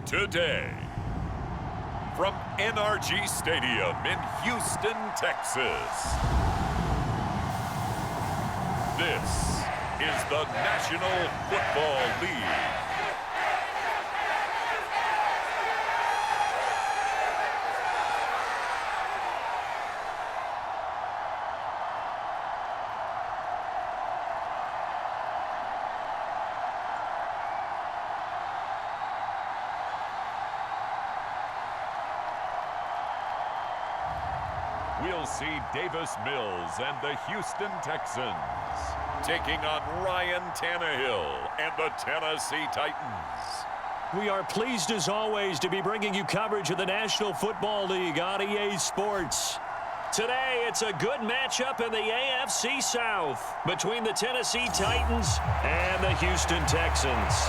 today. From NRG Stadium in Houston, Texas. This is the National Football League. We'll see Davis Mills and the Houston Texans taking on Ryan Tannehill and the Tennessee Titans. We are pleased as always to be bringing you coverage of the National Football League on EA Sports. Today it's a good matchup in the AFC South between the Tennessee Titans and the Houston Texans.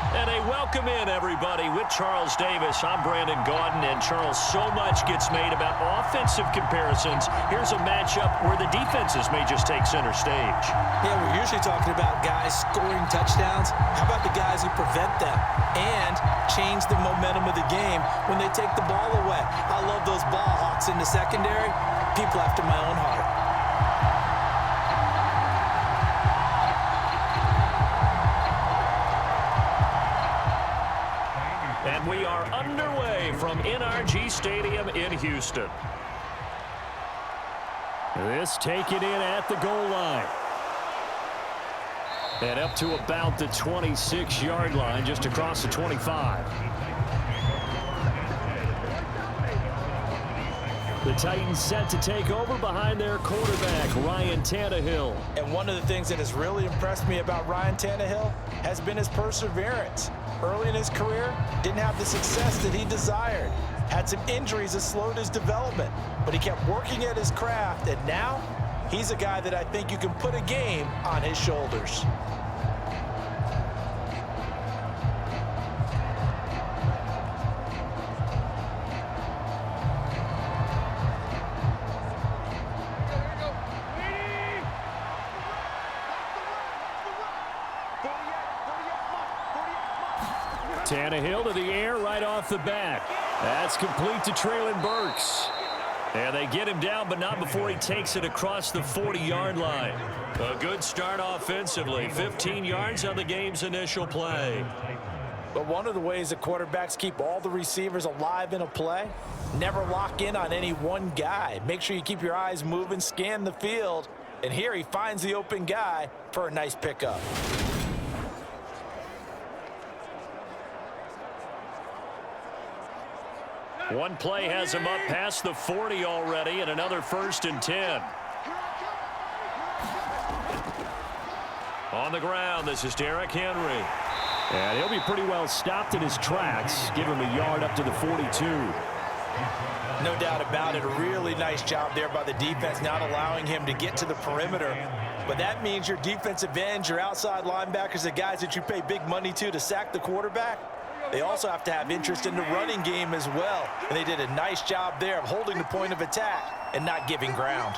And a welcome in, everybody, with Charles Davis. I'm Brandon Gaudin, and Charles, so much gets made about offensive comparisons. Here's a matchup where the defenses may just take center stage. Yeah, we're usually talking about guys scoring touchdowns. How about the guys who prevent them and change the momentum of the game when they take the ball away? I love those ball hawks in the secondary. People after my own heart. And we are underway from NRG Stadium in Houston. This taken in at the goal line. And up to about the 26-yard line, just across the 25. The Titans set to take over behind their quarterback, Ryan Tannehill. And one of the things that has really impressed me about Ryan Tannehill has been his perseverance. Early in his career, didn't have the success that he desired. Had some injuries that slowed his development, but he kept working at his craft, and now he's a guy that I think you can put a game on his shoulders. Tannehill to the air right off the bat. That's complete to Traylon Burks. And they get him down, but not before he takes it across the 40-yard line. A good start offensively. 15 yards on the game's initial play. But one of the ways that quarterbacks keep all the receivers alive in a play, never lock in on any one guy. Make sure you keep your eyes moving, scan the field. And here he finds the open guy for a nice pickup. One play has him up past the 40 already, and another 1st and 10. On the ground, this is Derrick Henry. And he'll be pretty well stopped in his tracks. Give him a yard up to the 42. No doubt about it. A really nice job there by the defense, not allowing him to get to the perimeter. But that means your defensive ends, your outside linebackers, the guys that you pay big money to sack the quarterback, they also have to have interest in the running game as well. And they did a nice job there of holding the point of attack and not giving ground.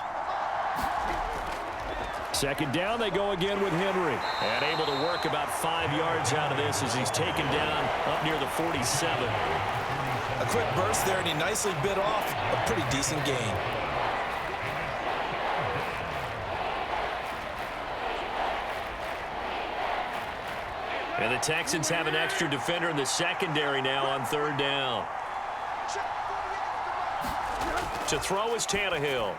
Second down, they go again with Henry. And able to work about 5 yards out of this as he's taken down up near the 47. A quick burst there, and he nicely bit off a pretty decent gain. And the Texans have an extra defender in the secondary now on 3rd down. To throw is Tannehill.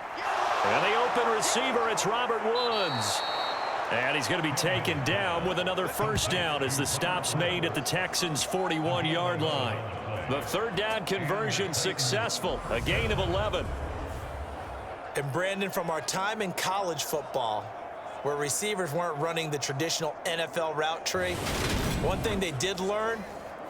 And the open receiver, it's Robert Woods. And he's going to be taken down with another 1st down as the stop's made at the Texans' 41-yard line. The 3rd down conversion successful, a gain of 11. And Brandon, from our time in college football, where receivers weren't running the traditional NFL route tree, one thing they did learn,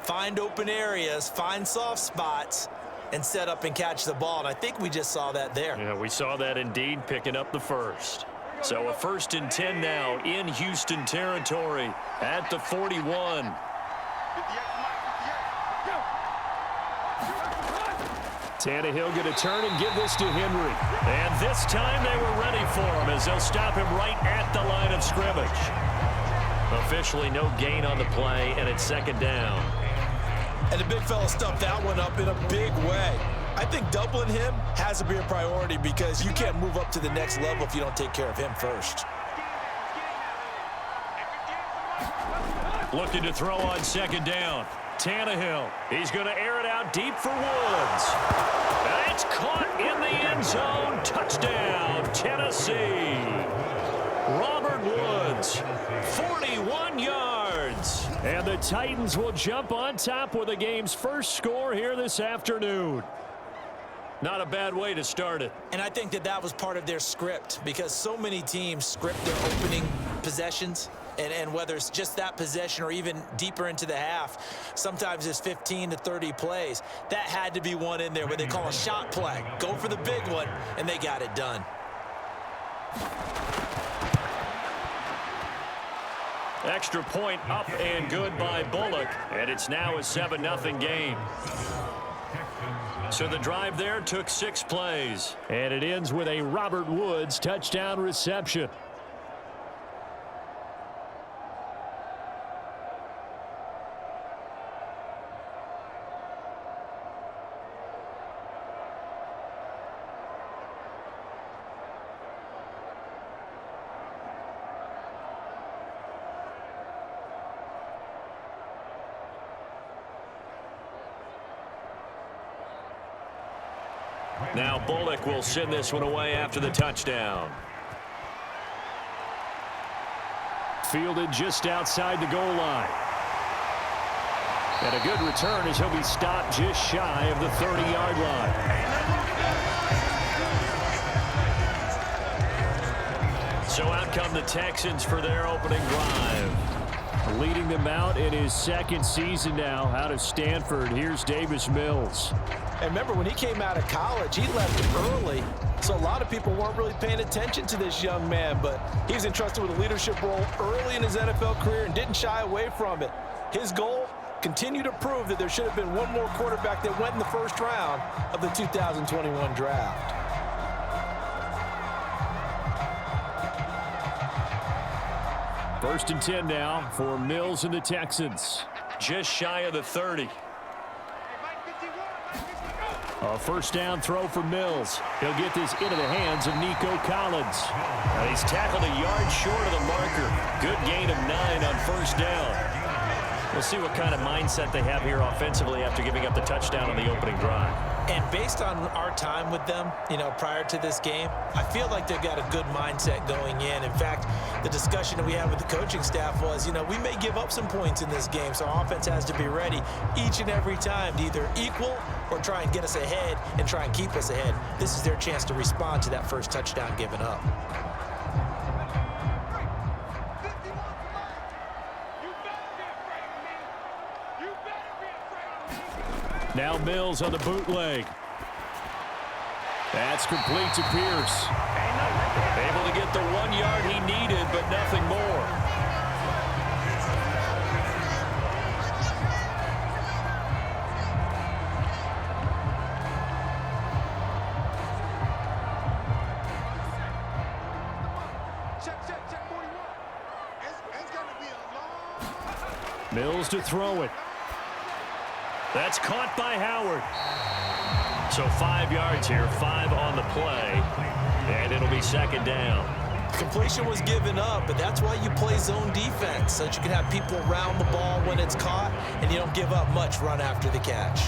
find open areas, find soft spots, and set up and catch the ball. And I think we just saw that there. Yeah, we saw that indeed, picking up the 1st. So a 1st and 10 now in Houston territory at the 41. Tannehill going to turn and give this to Henry. And this time they were ready for him as they'll stop him right at the line of scrimmage. A officially no gain on the play, and it's second down. And the big fella stuffed that one up in a big way. I think doubling him has to be a priority because you can't move up to the next level if you don't take care of him first. Looking to throw on second down. Tannehill. He's going to air it out deep for Woods. And it's caught in the end zone. Touchdown, Tennessee. Robert Woods, 41 yards. And the Titans will jump on top with the game's first score here this afternoon. Not a bad way to start it. And I think that was part of their script because so many teams script their opening possessions. And whether it's just that possession or even deeper into the half, sometimes it's 15 to 30 plays. That had to be one in there where they call a shot play. Go for the big one, and they got it done. Extra point up and good by Bullock. And it's now a 7-0 game. So the drive there took 6 plays. And it ends with a Robert Woods touchdown reception. Now Bullock will send this one away after the touchdown. Fielded just outside the goal line. And a good return as he'll be stopped just shy of the 30-yard line. So out come the Texans for their opening drive. Leading them out in his second season now out of Stanford. Here's Davis Mills. And remember, when he came out of college, he left early, so a lot of people weren't really paying attention to this young man, but he was entrusted with a leadership role early in his NFL career and didn't shy away from it. His goal, continue to prove that there should have been one more quarterback that went in the first round of the 2021 draft. First and 10 now for Mills and the Texans. Just shy of the 30. A first down throw for Mills. He'll get this into the hands of Nico Collins. And he's tackled a yard short of the marker. Good gain of 9 on first down. We'll see what kind of mindset they have here offensively after giving up the touchdown on the opening drive. And based on our time with them, prior to this game, I feel like they've got a good mindset going in. In fact, the discussion that we had with the coaching staff was, we may give up some points in this game, so our offense has to be ready each and every time to either equal or try and get us ahead and try and keep us ahead. This is their chance to respond to that first touchdown given up. Now Mills on the bootleg. That's complete to Pierce. Able to get the 1 yard he needed, but nothing more. Mills to throw it. That's caught by Howard. So 5 yards here, 5 on the play, and it'll be second down. Completion was given up, but that's why you play zone defense, so that you can have people around the ball when it's caught, and you don't give up much run after the catch.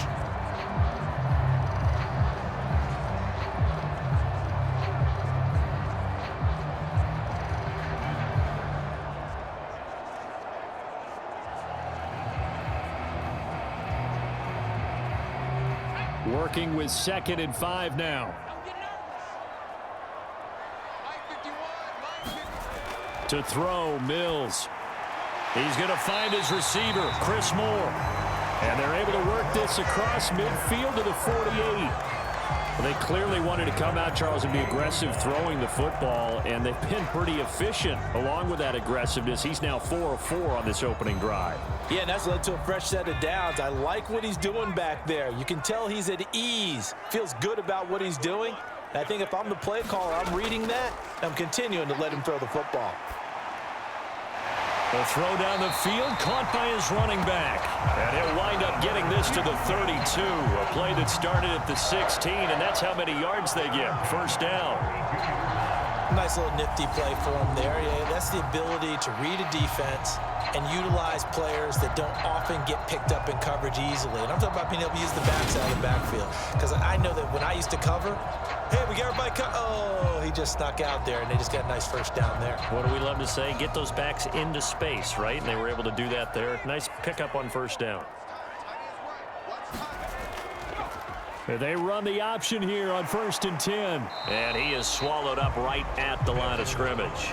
Working with 2nd and 5 now. To throw, Mills. He's going to find his receiver, Chris Moore. And they're able to work this across midfield to the 48. Well, they clearly wanted to come out, Charles, and be aggressive throwing the football, and they've been pretty efficient along with that aggressiveness. He's now 4 of 4 on this opening drive. Yeah, and that's led to a fresh set of downs. I like what he's doing back there. You can tell he's at ease, feels good about what he's doing. And I think if I'm the play caller, I'm reading that, I'm continuing to let him throw the football. The throw down the field, caught by his running back. And he'll wind up getting this to the 32. A play that started at the 16, and that's how many yards they get. First down. Nice little nifty play for him there. Yeah, that's the ability to read a defense and utilize players that don't often get picked up in coverage easily. And I'm talking about being able to use the backs out of the backfield. Because I know that when I used to cover, hey, we got everybody cut. Oh, he just snuck out there, and they just got a nice first down there. What do we love to say? Get those backs into space, right? And they were able to do that there. Nice pickup on first down. They run the option here on 1st and 10. And he is swallowed up right at the line of scrimmage.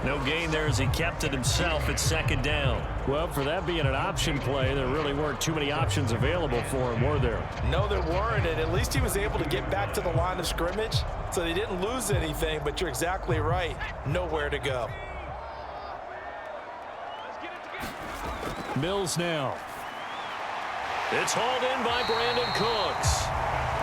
No gain there as he kept it himself at 2nd down. Well, for that being an option play, there really weren't too many options available for him, were there? No, there weren't, and at least he was able to get back to the line of scrimmage, so they didn't lose anything, but you're exactly right. Nowhere to go. Mills now. It's hauled in by Brandon Cooks.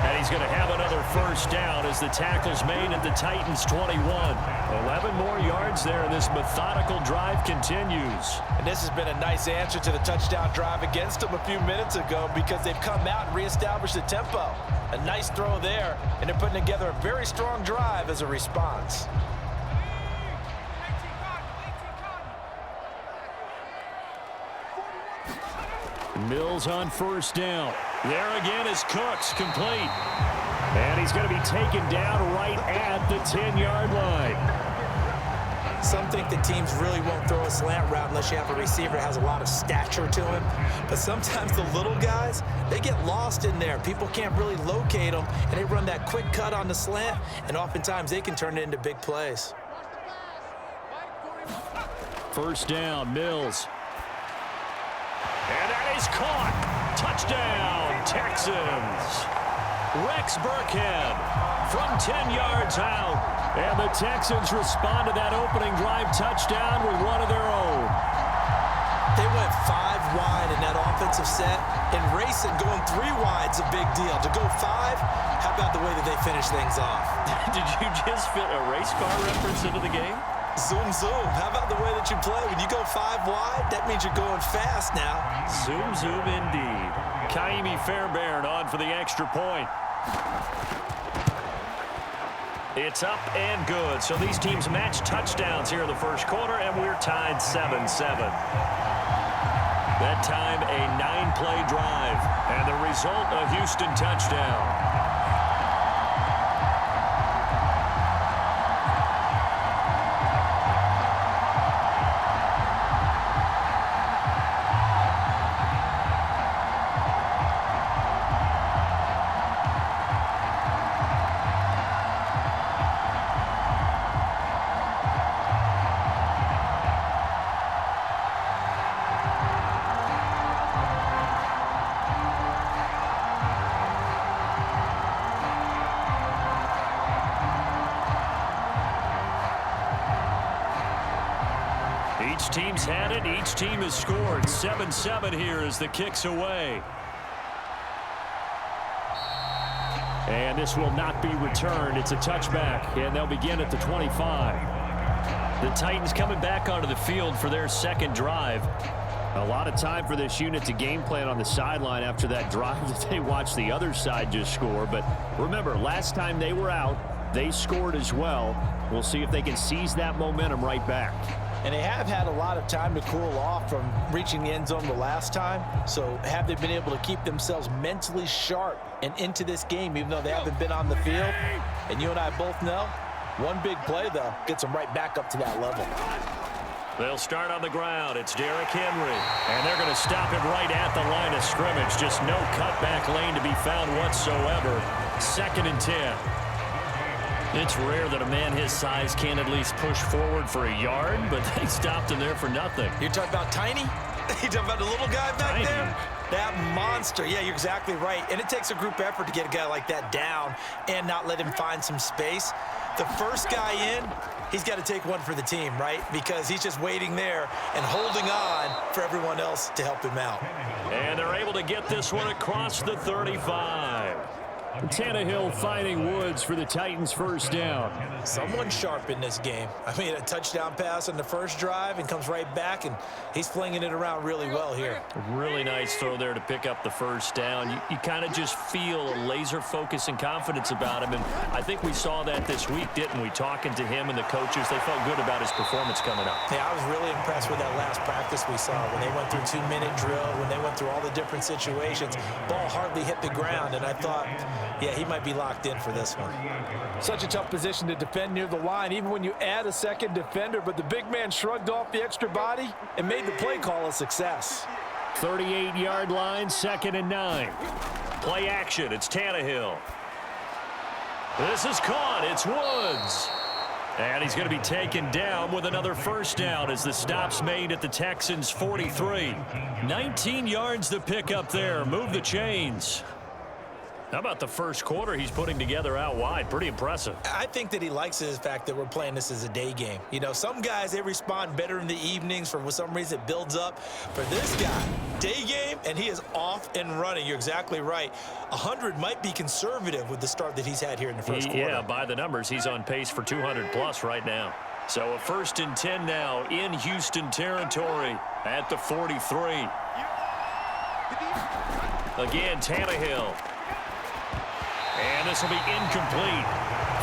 And he's going to have another first down as the tackle's made at the Titans' 21. 11 more yards there, and this methodical drive continues. And this has been a nice answer to the touchdown drive against them a few minutes ago because they've come out and reestablished the tempo. A nice throw there, and they're putting together a very strong drive as a response. Mills on first down. There again is Cooks, complete. And he's going to be taken down right at the 10-yard line. Some think that teams really won't throw a slant route unless you have a receiver that has a lot of stature to him. But sometimes the little guys, they get lost in there. People can't really locate them, and they run that quick cut on the slant, and oftentimes they can turn it into big plays. First down, Mills. And that is caught. Touchdown, Texans. Rex Burkhead from 10 yards out. And the Texans respond to that opening drive touchdown with one of their own. They went 5 wide in that offensive set. And racing, going 3 wide's a big deal. To go 5, how about the way that they finish things off? Did you just fit a race car reference into the game? Zoom, zoom. How about the way that you play? When you go 5 wide, that means you're going fast now. Zoom, zoom indeed. Kaimi Fairbairn on for the extra point. It's up and good. So these teams match touchdowns here in the first quarter, and we're tied 7-7. That time, a 9-play drive, and the result, a Houston touchdown. Each team's had it. Each team has scored. 7-7 here as the kick's away. And this will not be returned. It's a touchback, and they'll begin at the 25. The Titans coming back onto the field for their second drive. A lot of time for this unit to game plan on the sideline after that drive that they watched the other side just score. But remember, last time they were out, they scored as well. We'll see if they can seize that momentum right back. And they have had a lot of time to cool off from reaching the end zone the last time. So have they been able to keep themselves mentally sharp and into this game, even though they haven't been on the field? And you and I both know, one big play, though, gets them right back up to that level. They'll start on the ground. It's Derrick Henry. And they're going to stop him right at the line of scrimmage. Just no cutback lane to be found whatsoever. 2nd and 10. It's rare that a man his size can't at least push forward for a yard, but they stopped him there for nothing. You're talking about tiny? You're talking about the little guy back there? That monster. Yeah, you're exactly right. And it takes a group effort to get a guy like that down and not let him find some space. The first guy in, he's got to take one for the team, right? Because he's just waiting there and holding on for everyone else to help him out. And they're able to get this one across the 35. Tannehill finding Woods for the Titans' first down. Someone sharp in this game. I mean, a touchdown pass on the first drive and comes right back, and he's flinging it around really well here. Really nice throw there to pick up the first down. You kind of just feel a laser focus and confidence about him, and I think we saw that this week, didn't we? Talking to him and the coaches, they felt good about his performance coming up. Yeah, I was really impressed with that last practice we saw when they went through 2-minute drill, when they went through all the different situations. Ball hardly hit the ground, and I thought, yeah, he might be locked in for this one. Such a tough position to defend near the line, even when you add a second defender, but the big man shrugged off the extra body and made the play call a success. 38-yard line, 2nd and 9. Play action, it's Tannehill. This is caught, it's Woods. And he's going to be taken down with another first down as the stop's made at the Texans' 43. 19 yards to pick up there, move the chains. How about the first quarter he's putting together out wide? Pretty impressive. I think that he likes the fact that we're playing this as a day game. You know, some guys, they respond better in the evenings. For some reason, it builds up. For this guy, day game, and he is off and running. You're exactly right. 100 might be conservative with the start that he's had here in the first quarter. Yeah, by the numbers, he's on pace for 200+ right now. So a 1st and 10 now in Houston territory at the 43. Again, Tannehill. And this will be incomplete.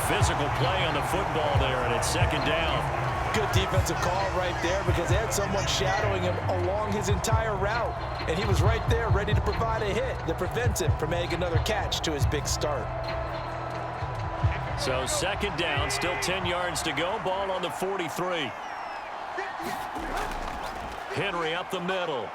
Physical play on the football there, and it's 2nd down. Good defensive call right there because they had someone shadowing him along his entire route. And he was right there ready to provide a hit that prevents him from making another catch to his big start. So 2nd down, still 10 yards to go. Ball on the 43. Henry up the middle.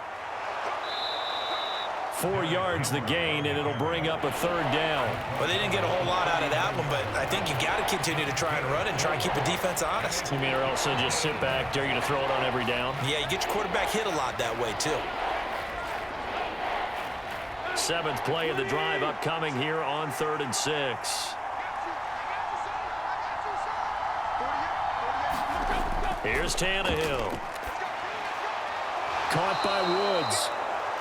4 yards the gain, and it'll bring up a 3rd down. Well, they didn't get a whole lot out of that one, but I think you got to continue to try and run and try and keep the defense honest. You mean or else they'll just sit back, dare you to throw it on every down? Yeah, you get your quarterback hit a lot that way, too. 7th play of the drive upcoming here on 3rd and 6. Here's Tannehill. Caught by Woods.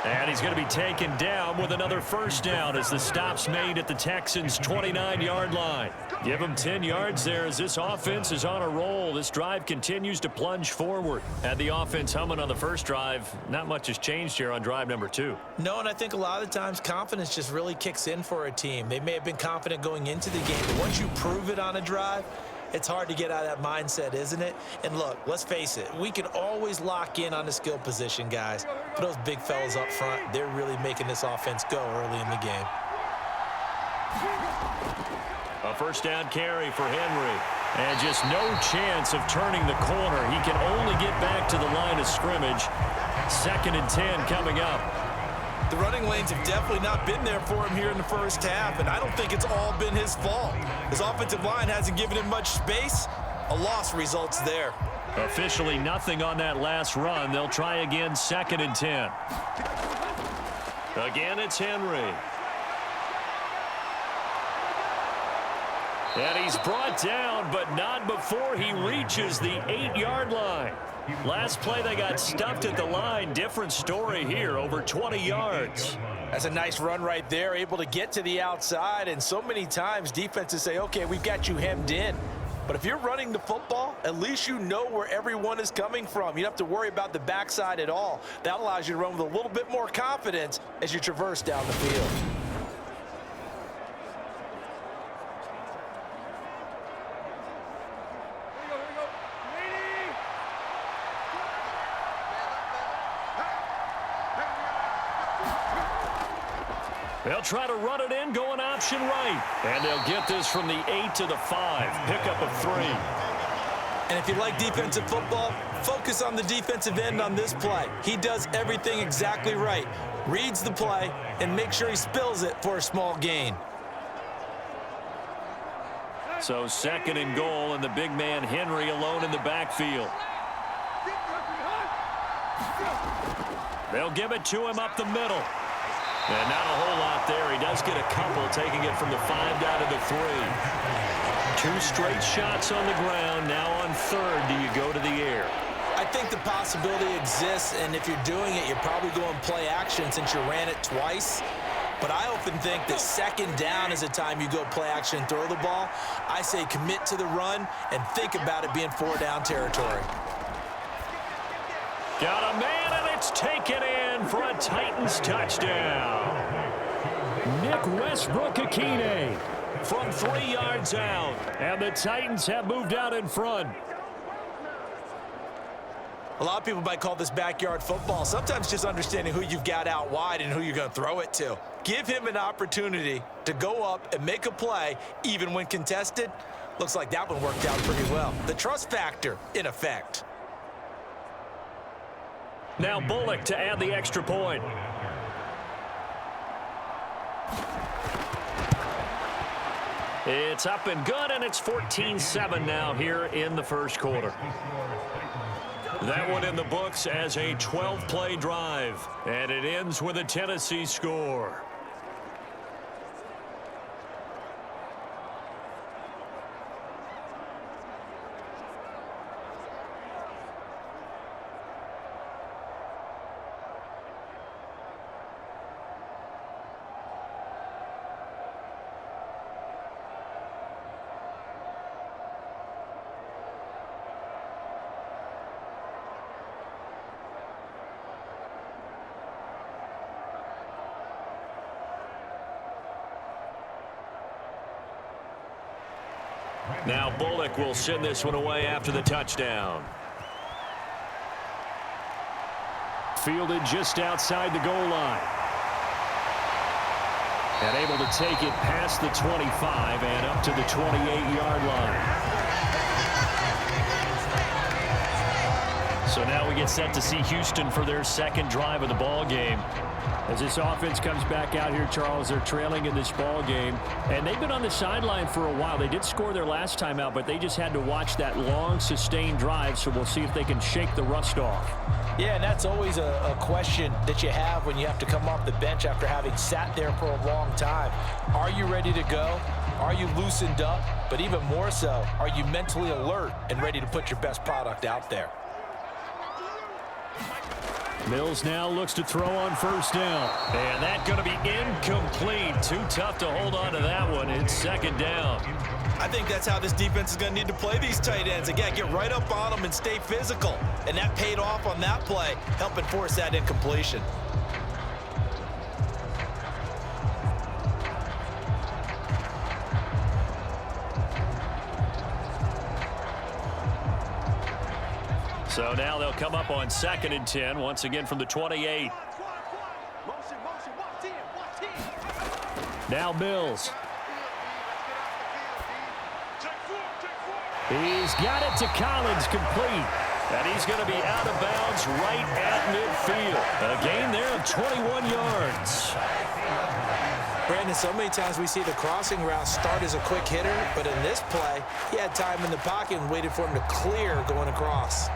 And he's going to be taken down with another first down as the stop's made at the Texans' 29-yard line. Give him 10 yards there as this offense is on a roll. This drive continues to plunge forward. Had the offense humming on the first drive. Not much has changed here on drive number 2. No, and I think a lot of times confidence just really kicks in for a team. They may have been confident going into the game, but once you prove it on a drive, it's hard to get out of that mindset, isn't it? And look, let's face it, we can always lock in on the skill position, guys. But those big fellas up front, they're really making this offense go early in the game. A first down carry for Henry. And just no chance of turning the corner. He can only get back to the line of scrimmage. 2nd and 10 coming up. The running lanes have definitely not been there for him here in the first half, and I don't think it's all been his fault. His offensive line hasn't given him much space. A loss results there. Officially nothing on that last run. They'll try again, 2nd and 10. Again, it's Henry. And he's brought down, but not before he reaches the 8-yard line. Last play, they got stuffed at the line. Different story here, over 20 yards. That's a nice run right there, able to get to the outside. And so many times defenses say, okay, we've got you hemmed in. But if you're running the football, at least you know where everyone is coming from. You don't have to worry about the backside at all. That allows you to run with a little bit more confidence as you traverse down the field. They'll try to run it in, going option right. And they'll get this from the 8 to the 5. Pickup of 3. And if you like defensive football, focus on the defensive end on this play. He does everything exactly right. Reads the play and make sure he spills it for a small gain. So 2nd and goal, and the big man Henry alone in the backfield. They'll give it to him up the middle. And not a whole lot there. He does get a couple, taking it from the 5 down to the 3. 2 straight shots on the ground. Now on 3rd, do you go to the air? I think the possibility exists, and if you're doing it, you're probably going play action since you ran it twice. But I often think that second down is a time you go play action and throw the ball. I say commit to the run and think about it being 4-down territory. Got a man, and it's taken in for a Titans touchdown. Nick Westbrook-Akine from 3 yards out. And the Titans have moved out in front. A lot of people might call this backyard football. Sometimes just understanding who you've got out wide and who you're going to throw it to. Give him an opportunity to go up and make a play, even when contested. Looks like that one worked out pretty well. The trust factor in effect. Now Bullock to add the extra point. It's up and good, and it's 14-7 now here in the first quarter. That one in the books as a 12-play drive, and it ends with a Tennessee score. Now Bullock will send this one away after the touchdown. Fielded just outside the goal line. And able to take it past the 25 and up to the 28-yard line. So now we get set to see Houston for their second drive of the ball game. As this offense comes back out here, Charles, they're trailing in this ball game. And they've been on the sideline for a while. They did score their last time out, but they just had to watch that long, sustained drive. So we'll see if they can shake the rust off. Yeah, and that's always a question that you have when you have to come off the bench after having sat there for a long time. Are you ready to go? Are you loosened up? But even more so, are you mentally alert and ready to put your best product out there? Mills now looks to throw on first down. And that's going to be incomplete. Too tough to hold on to that one. It's second down. I think that's how this defense is going to need to play these tight ends. Again, get right up on them and stay physical. And that paid off on that play, helping force that incompletion. So now they'll come up on 2nd and 10, once again from the 28. Now Mills. He's got it to Collins, complete. And he's going to be out of bounds right at midfield. A gain there of 21 yards. Brandon, so many times we see the crossing route start as a quick hitter, but in this play, he had time in the pocket and waited for him to clear going across.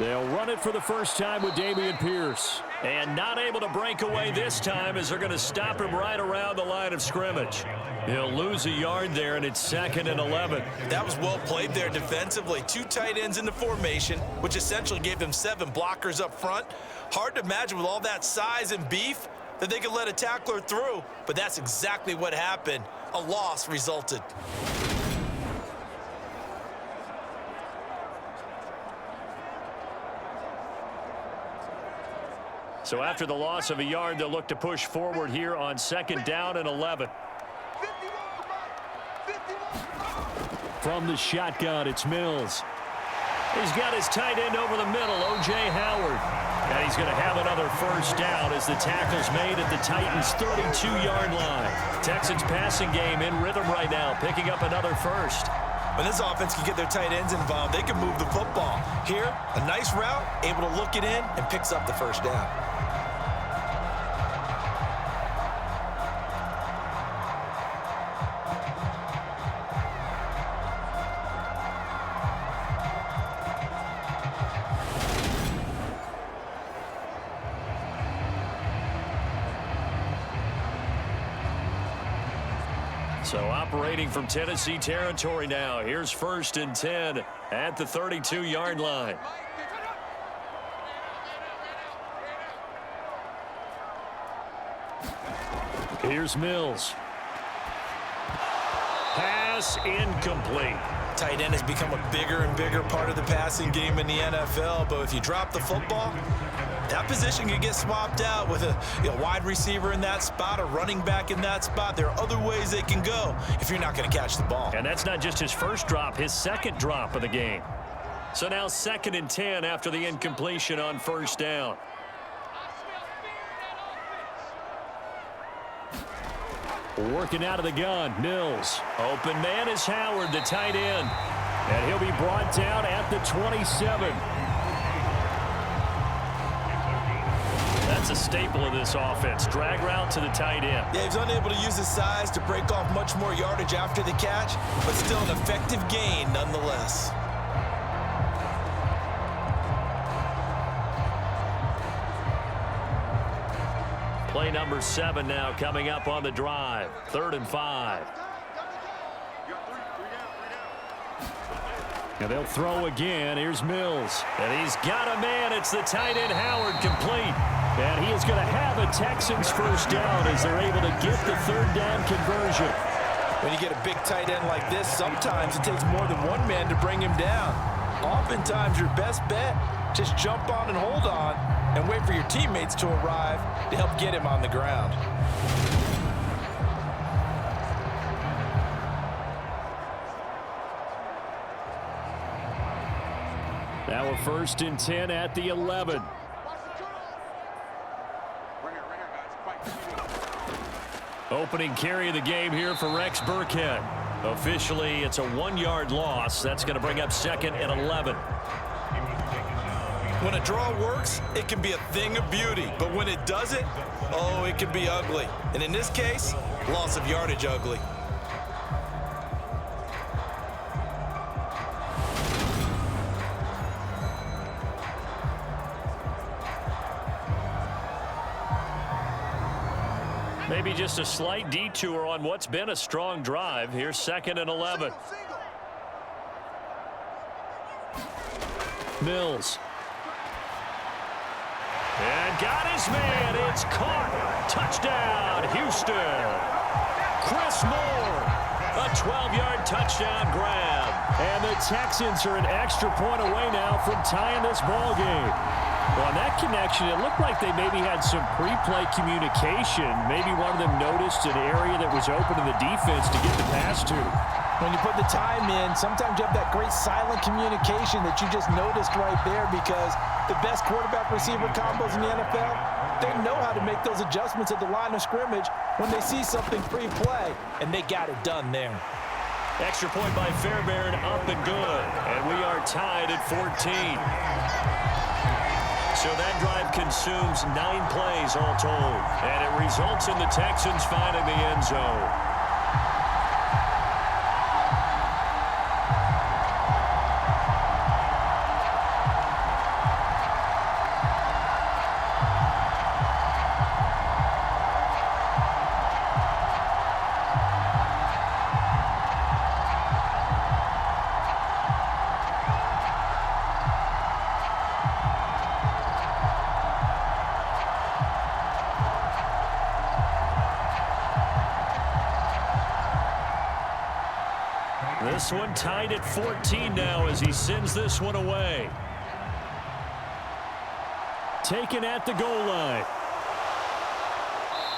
They'll run it for the first time with Dameon Pierce. And not able to break away this time as they're going to stop him right around the line of scrimmage. He'll lose a yard there, and it's 2nd and 11. That was well played there defensively. 2 tight ends in the formation, which essentially gave them 7 blockers up front. Hard to imagine with all that size and beef that they could let a tackler through, but that's exactly what happened. A loss resulted. So after the loss of a yard, they'll look to push forward here on 2nd down and 11. From the shotgun, it's Mills. He's got his tight end over the middle, O.J. Howard. And he's going to have another first down as the tackle's made at the Titans' 32-yard line. Texans passing game in rhythm right now, picking up another first. When this offense can get their tight ends involved, they can move the football. Here, a nice route, able to look it in, and picks up the first down. So operating from Tennessee territory now. Here's 1st and 10 at the 32-yard line. Here's Mills. Pass incomplete. Tight end has become a bigger and bigger part of the passing game in the NFL, but if you drop the football, that position can get swapped out with a wide receiver in that spot, a running back in that spot. There are other ways they can go if you're not going to catch the ball. And that's not just his first drop, his second drop of the game. So now 2nd and 10 after the incompletion on 1st down. Working out of the gun, Mills. Open man is Howard, the tight end. And he'll be brought down at the 27. That's a staple of this offense. Drag route to the tight end. Yeah, he's unable to use his size to break off much more yardage after the catch, but still an effective gain nonetheless. Play number 7 now coming up on the drive. 3rd and 5. And they'll throw again. Here's Mills. And he's got a man. It's the tight end Howard, complete. And he is going to have a Texans first down as they're able to get the 3rd down conversion. When you get a big tight end like this, sometimes it takes more than one man to bring him down. Oftentimes your best bet, just jump on and hold on and wait for your teammates to arrive to help get him on the ground. Now a 1st and 10 at the 11. Opening carry of the game here for Rex Burkhead. Officially, it's a 1-yard loss. That's going to bring up 2nd and 11. When a draw works, it can be a thing of beauty. But when it doesn't, oh, it can be ugly. And in this case, loss of yardage ugly. Maybe just a slight detour on what's been a strong drive. Here's 2nd and 11. Mills. And got his man. It's caught. Touchdown, Houston. Chris Moore. A 12-yard touchdown grab. And the Texans are an extra point away now from tying this ball game. Well, on that connection, it looked like they maybe had some pre-play communication. Maybe one of them noticed an area that was open to the defense to get the pass to. When you put the time in, sometimes you have that great silent communication that you just noticed right there, because the best quarterback-receiver combos in the NFL, they know how to make those adjustments at the line of scrimmage when they see something pre-play, and they got it done there. Extra point by Fairbairn, up and good. And we are tied at 14. So that drive consumes 9 plays all told. And it results in the Texans finding the end zone. This one tied at 14 now as he sends this one away. Taken at the goal line.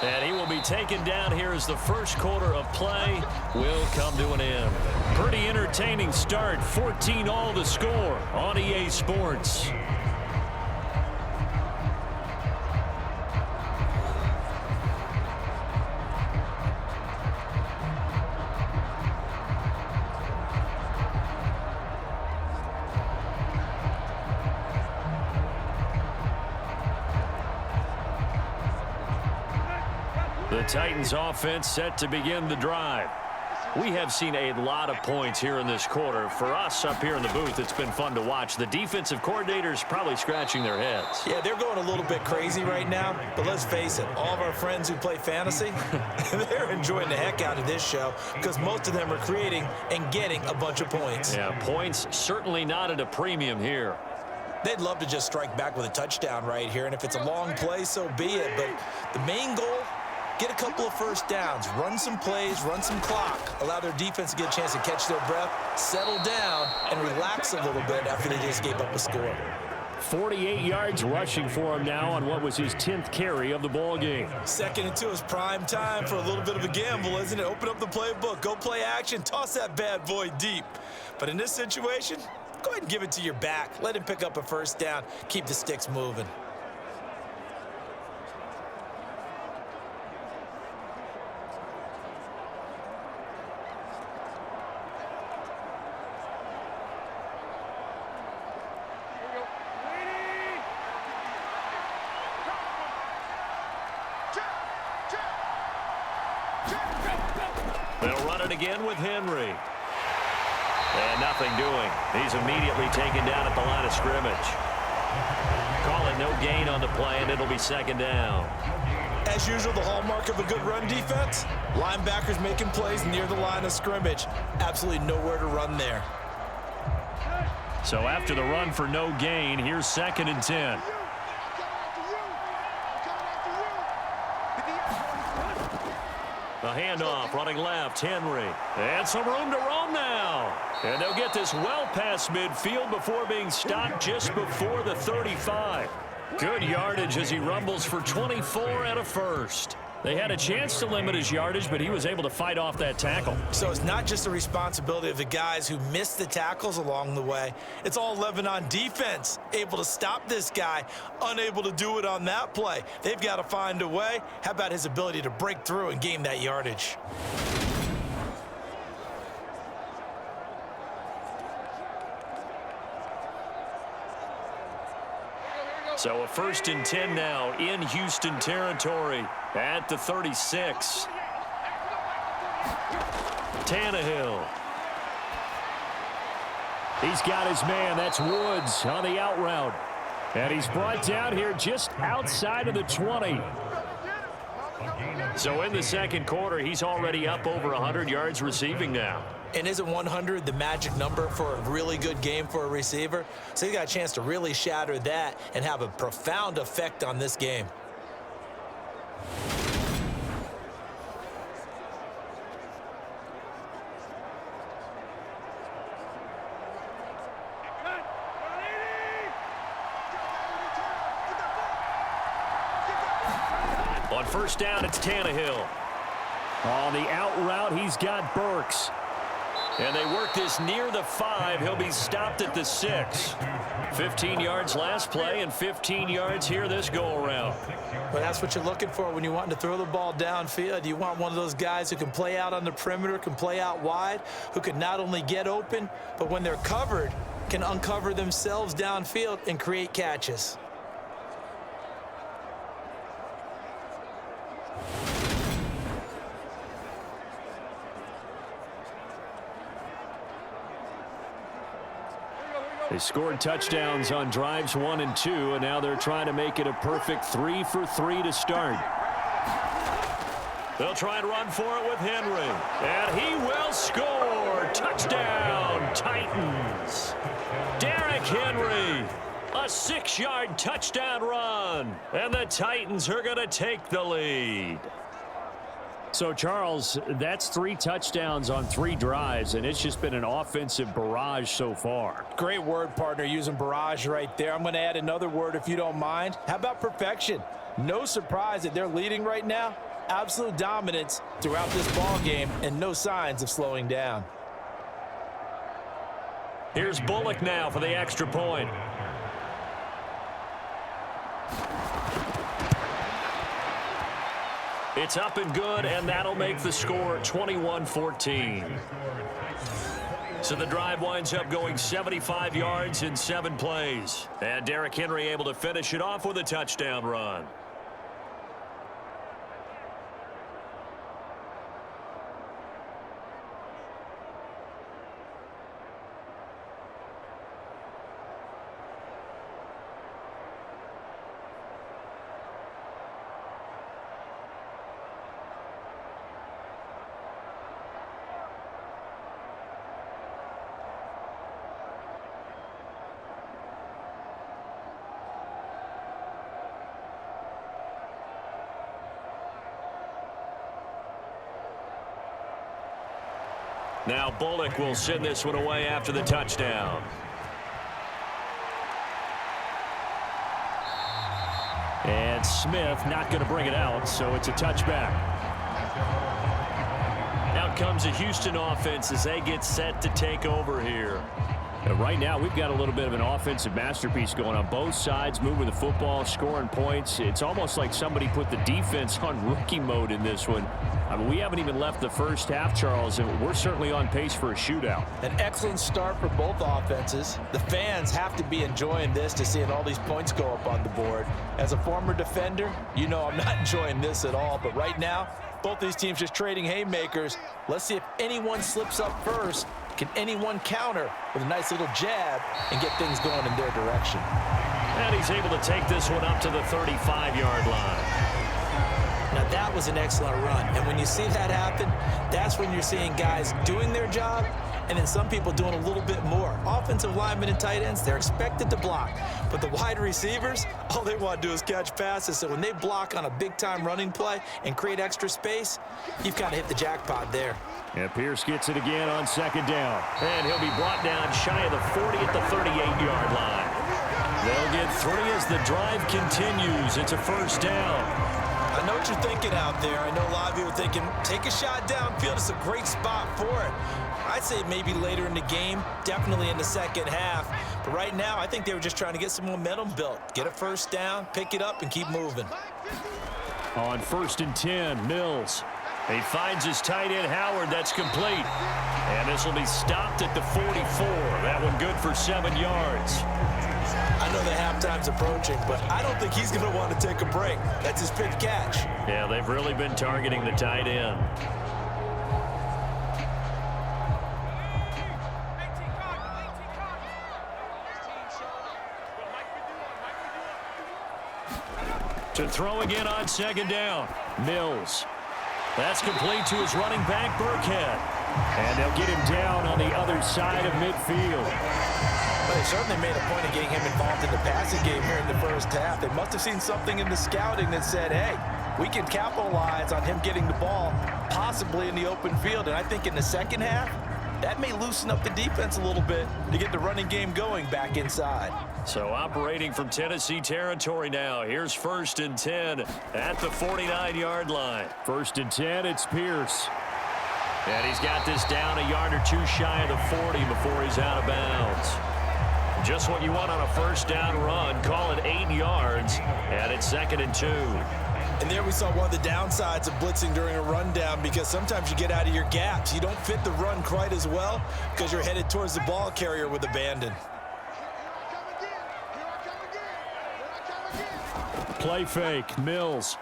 And he will be taken down here as the first quarter of play will come to an end. Pretty entertaining start. 14-all the score on EA Sports. The Titans offense set to begin the drive. We have seen a lot of points here in this quarter. For us up here in the booth, it's been fun to watch. The defensive coordinators probably scratching their heads. Yeah, they're going a little bit crazy right now, but let's face it, all of our friends who play fantasy, they're enjoying the heck out of this show because most of them are creating and getting a bunch of points. Yeah, points certainly not at a premium here. They'd love to just strike back with a touchdown right here, and if it's a long play, so be it. But the main goal, get a couple of first downs, run some plays, run some clock, allow their defense to get a chance to catch their breath, settle down, and relax a little bit after they just gave up a score. 48 yards rushing for him now on what was his 10th carry of the ball game. 2nd and 2 is prime time for a little bit of a gamble, isn't it? Open up the playbook, go play action, toss that bad boy deep. But in this situation, go ahead and give it to your back. Let him pick up a first down, keep the sticks moving. They'll run it again with Henry. And nothing doing. He's immediately taken down at the line of scrimmage. Call it no gain on the play, and it'll be 2nd down. As usual, the hallmark of a good run defense, linebackers making plays near the line of scrimmage. Absolutely nowhere to run there. So after the run for no gain, here's 2nd and 10. The handoff, running left, Henry. And some room to roam now. And they'll get this well past midfield before being stopped just before the 35. Good yardage as he rumbles for 24 and a first. They had a chance to limit his yardage, but he was able to fight off that tackle. So it's not just the responsibility of the guys who missed the tackles along the way. It's all 11 on defense, able to stop this guy, unable to do it on that play. They've got to find a way. How about his ability to break through and gain that yardage? So a 1st and 10 now in Houston territory at the 36. Tannehill. He's got his man. That's Woods on the out route. And he's brought down here just outside of the 20. So in the 2nd quarter, he's already up over 100 yards receiving now. And isn't 100 the magic number for a really good game for a receiver? So he got a chance to really shatter that and have a profound effect on this game. On 1st down, it's Tannehill. On the out route, he's got Burks. And they work this near the 5. He'll be stopped at the 6. 15 yards last play and 15 yards here this go-around. Well, that's what you're looking for when you want to throw the ball downfield. You want one of those guys who can play out on the perimeter, can play out wide, who can not only get open, but when they're covered, can uncover themselves downfield and create catches. They scored touchdowns on drives 1 and 2, and now they're trying to make it a perfect 3 for 3 to start. They'll try and run for it with Henry, and he will score. Touchdown, Titans. Derrick Henry, a 6-yard touchdown run, and the Titans are going to take the lead. So, Charles, that's 3 touchdowns on 3 drives, and it's just been an offensive barrage so far. Great word, partner, using barrage right there. I'm going to add another word if you don't mind. How about perfection? No surprise that they're leading right now. Absolute dominance throughout this ball game and no signs of slowing down. Here's Bullock now for the extra point. It's up and good, and that'll make the score 21-14. So the drive winds up going 75 yards in 7 plays. And Derrick Henry able to finish it off with a touchdown run. Now Bullock will send this one away after the touchdown. And Smith not going to bring it out, so it's a touchback. Out comes the Houston offense as they get set to take over here. Right now, we've got a little bit of an offensive masterpiece going on both sides, moving the football, scoring points. It's almost like somebody put the defense on rookie mode in this one. I mean, we haven't even left the first half, Charles, and we're certainly on pace for a shootout. An excellent start for both offenses. The fans have to be enjoying this to seeing all these points go up on the board. As a former defender, you know I'm not enjoying this at all, but right now, both these teams just trading haymakers. Let's see if anyone slips up first. Can anyone counter with a nice little jab and get things going in their direction? And he's able to take this one up to the 35-yard line. Now, that was an excellent run. And when you see that happen, that's when you're seeing guys doing their job and then some people doing a little bit more. Offensive linemen and tight ends, they're expected to block. But the wide receivers, all they want to do is catch passes. So when they block on a big-time running play and create extra space, you've kind of hit the jackpot there. And Pierce gets it again on second down. And he'll be brought down shy of the 40 at the 38-yard line. They'll get 3 as the drive continues. It's a first down. I know what you're thinking out there. I know a lot of you are thinking, take a shot downfield. It's a great spot for it. I'd say maybe later in the game, definitely in the second half. But right now, I think they were just trying to get some momentum built. Get a first down, pick it up, and keep moving. On 1st and 10, Mills. He finds his tight end, Howard. That's complete. And this will be stopped at the 44. That one good for 7 yards. I know the halftime's approaching, but I don't think he's going to want to take a break. That's his fifth catch. Yeah, they've really been targeting the tight end. To throw again on second down. Mills. That's complete to his running back, Burkhead. And they'll get him down on the other side of midfield. Well, they certainly made a point of getting him involved in the passing game here in the first half. They must have seen something in the scouting that said, hey, we can capitalize on him getting the ball, possibly in the open field. And I think in the second half, that may loosen up the defense a little bit to get the running game going back inside. So operating from Tennessee territory now. Here's 1st and 10 at the 49-yard line. 1st and 10, it's Pierce. And he's got this down a yard or two shy of the 40 before he's out of bounds. Just what you want on a first down run. Call it 8 yards, and it's 2nd and 2. And there we saw one of the downsides of blitzing during a rundown, because sometimes you get out of your gaps. You don't fit the run quite as well because you're headed towards the ball carrier with abandon. Play fake, Mills.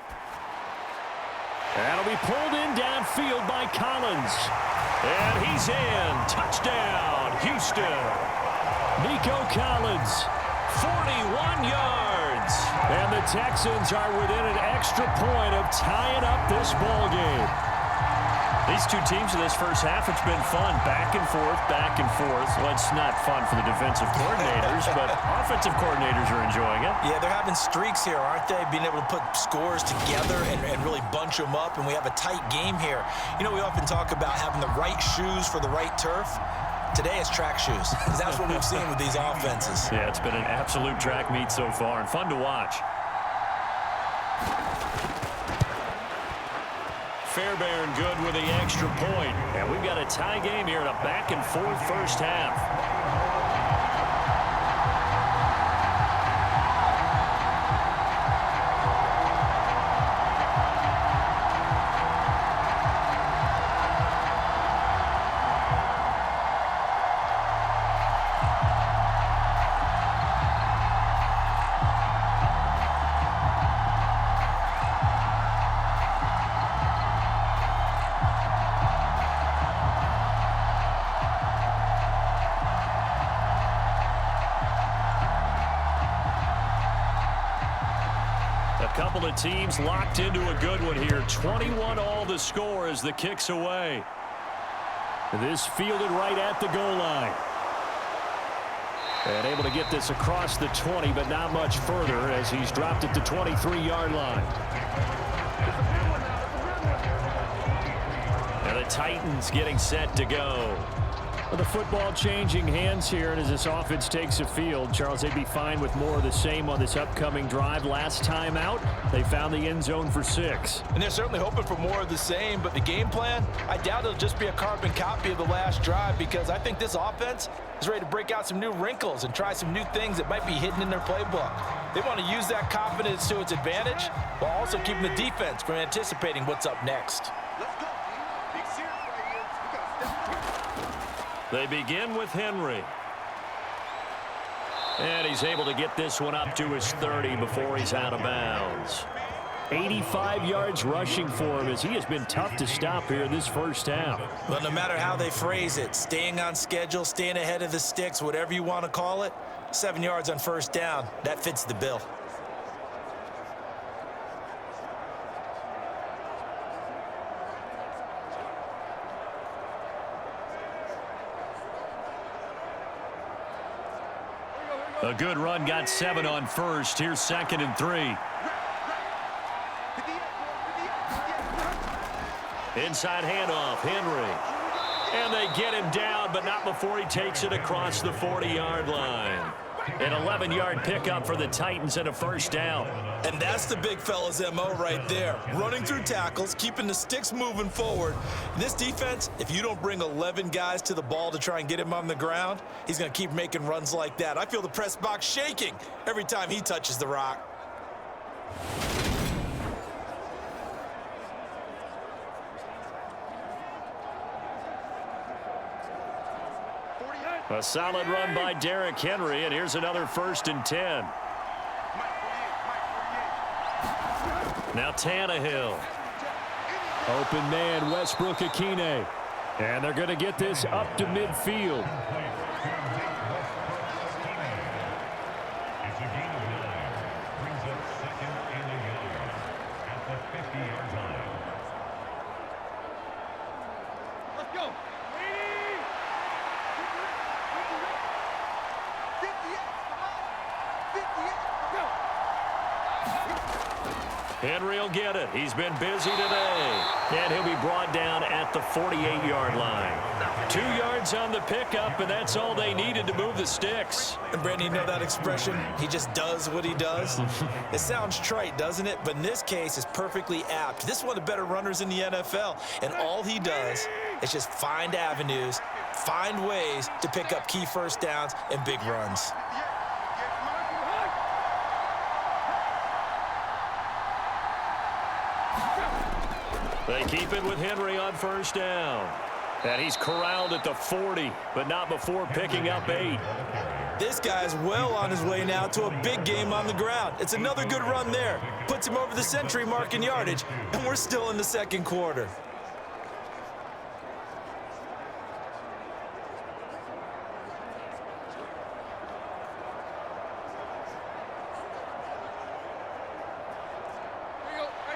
That'll be pulled in downfield by Collins. And he's in. Touchdown, Houston. Nico Collins, 41 yards. And the Texans are within an extra point of tying up this ball game. These two teams in this first half, it's been fun. Back and forth, back and forth. Well, it's not fun for the defensive coordinators, but offensive coordinators are enjoying it. Yeah, they're having streaks here, aren't they? Being able to put scores together and really bunch them up, and we have a tight game here. You know, we often talk about having the right shoes for the right turf. Today it's track shoes, because that's what we've seen with these offenses. Yeah, it's been an absolute track meet so far, and fun to watch. Fairbairn good with the extra point. And we've got a tie game here in a back-and-forth first half. Couple of teams locked into a good one here. 21 all the score as the kick's away. This fielded right at the goal line. And able to get this across the 20, but not much further as he's dropped at the 23-yard line. And the Titans getting set to go. Well, the football changing hands here, and as this offense takes the field, Charles, they'd be fine with more of the same on this upcoming drive. Last time out, they found the end zone for 6. And they're certainly hoping for more of the same, but the game plan, I doubt it'll just be a carbon copy of the last drive, because I think this offense is ready to break out some new wrinkles and try some new things that might be hidden in their playbook. They want to use that confidence to its advantage while also keeping the defense from anticipating what's up next. They begin with Henry. And he's able to get this one up to his 30 before he's out of bounds. 85 yards rushing for him as he has been tough to stop here this first half. Well, no matter how they phrase it, staying on schedule, staying ahead of the sticks, whatever you want to call it, 7 yards on first down, that fits the bill. A good run got 7 on first. Here's 2nd and 3. Inside handoff, Henry. And they get him down, but not before he takes it across the 40-yard line. An 11-yard pickup for the Titans and a first down. And that's the big fella's MO right there. Running through tackles, keeping the sticks moving forward. This defense, if you don't bring 11 guys to the ball to try and get him on the ground, he's going to keep making runs like that. I feel the press box shaking every time he touches the rock. A solid run by Derrick Henry, and here's another 1st and 10. Now Tannehill. Open man, Westbrook Akine. And they're going to get this up to midfield. Henry will get it. He's been busy today. And he'll be brought down at the 48-yard line. 2 yards on the pickup, and that's all they needed to move the sticks. And Brandon, you know that expression? He just does what he does. It sounds trite, doesn't it? But in this case, it's perfectly apt. This is one of the better runners in the NFL. And all he does is just find avenues, find ways to pick up key first downs and big runs. They keep it with Henry on first down. And he's corralled at the 40, but not before picking up 8. This guy's well on his way now to a big game on the ground. It's another good run there. Puts him over the century mark in yardage, and we're still in the second quarter.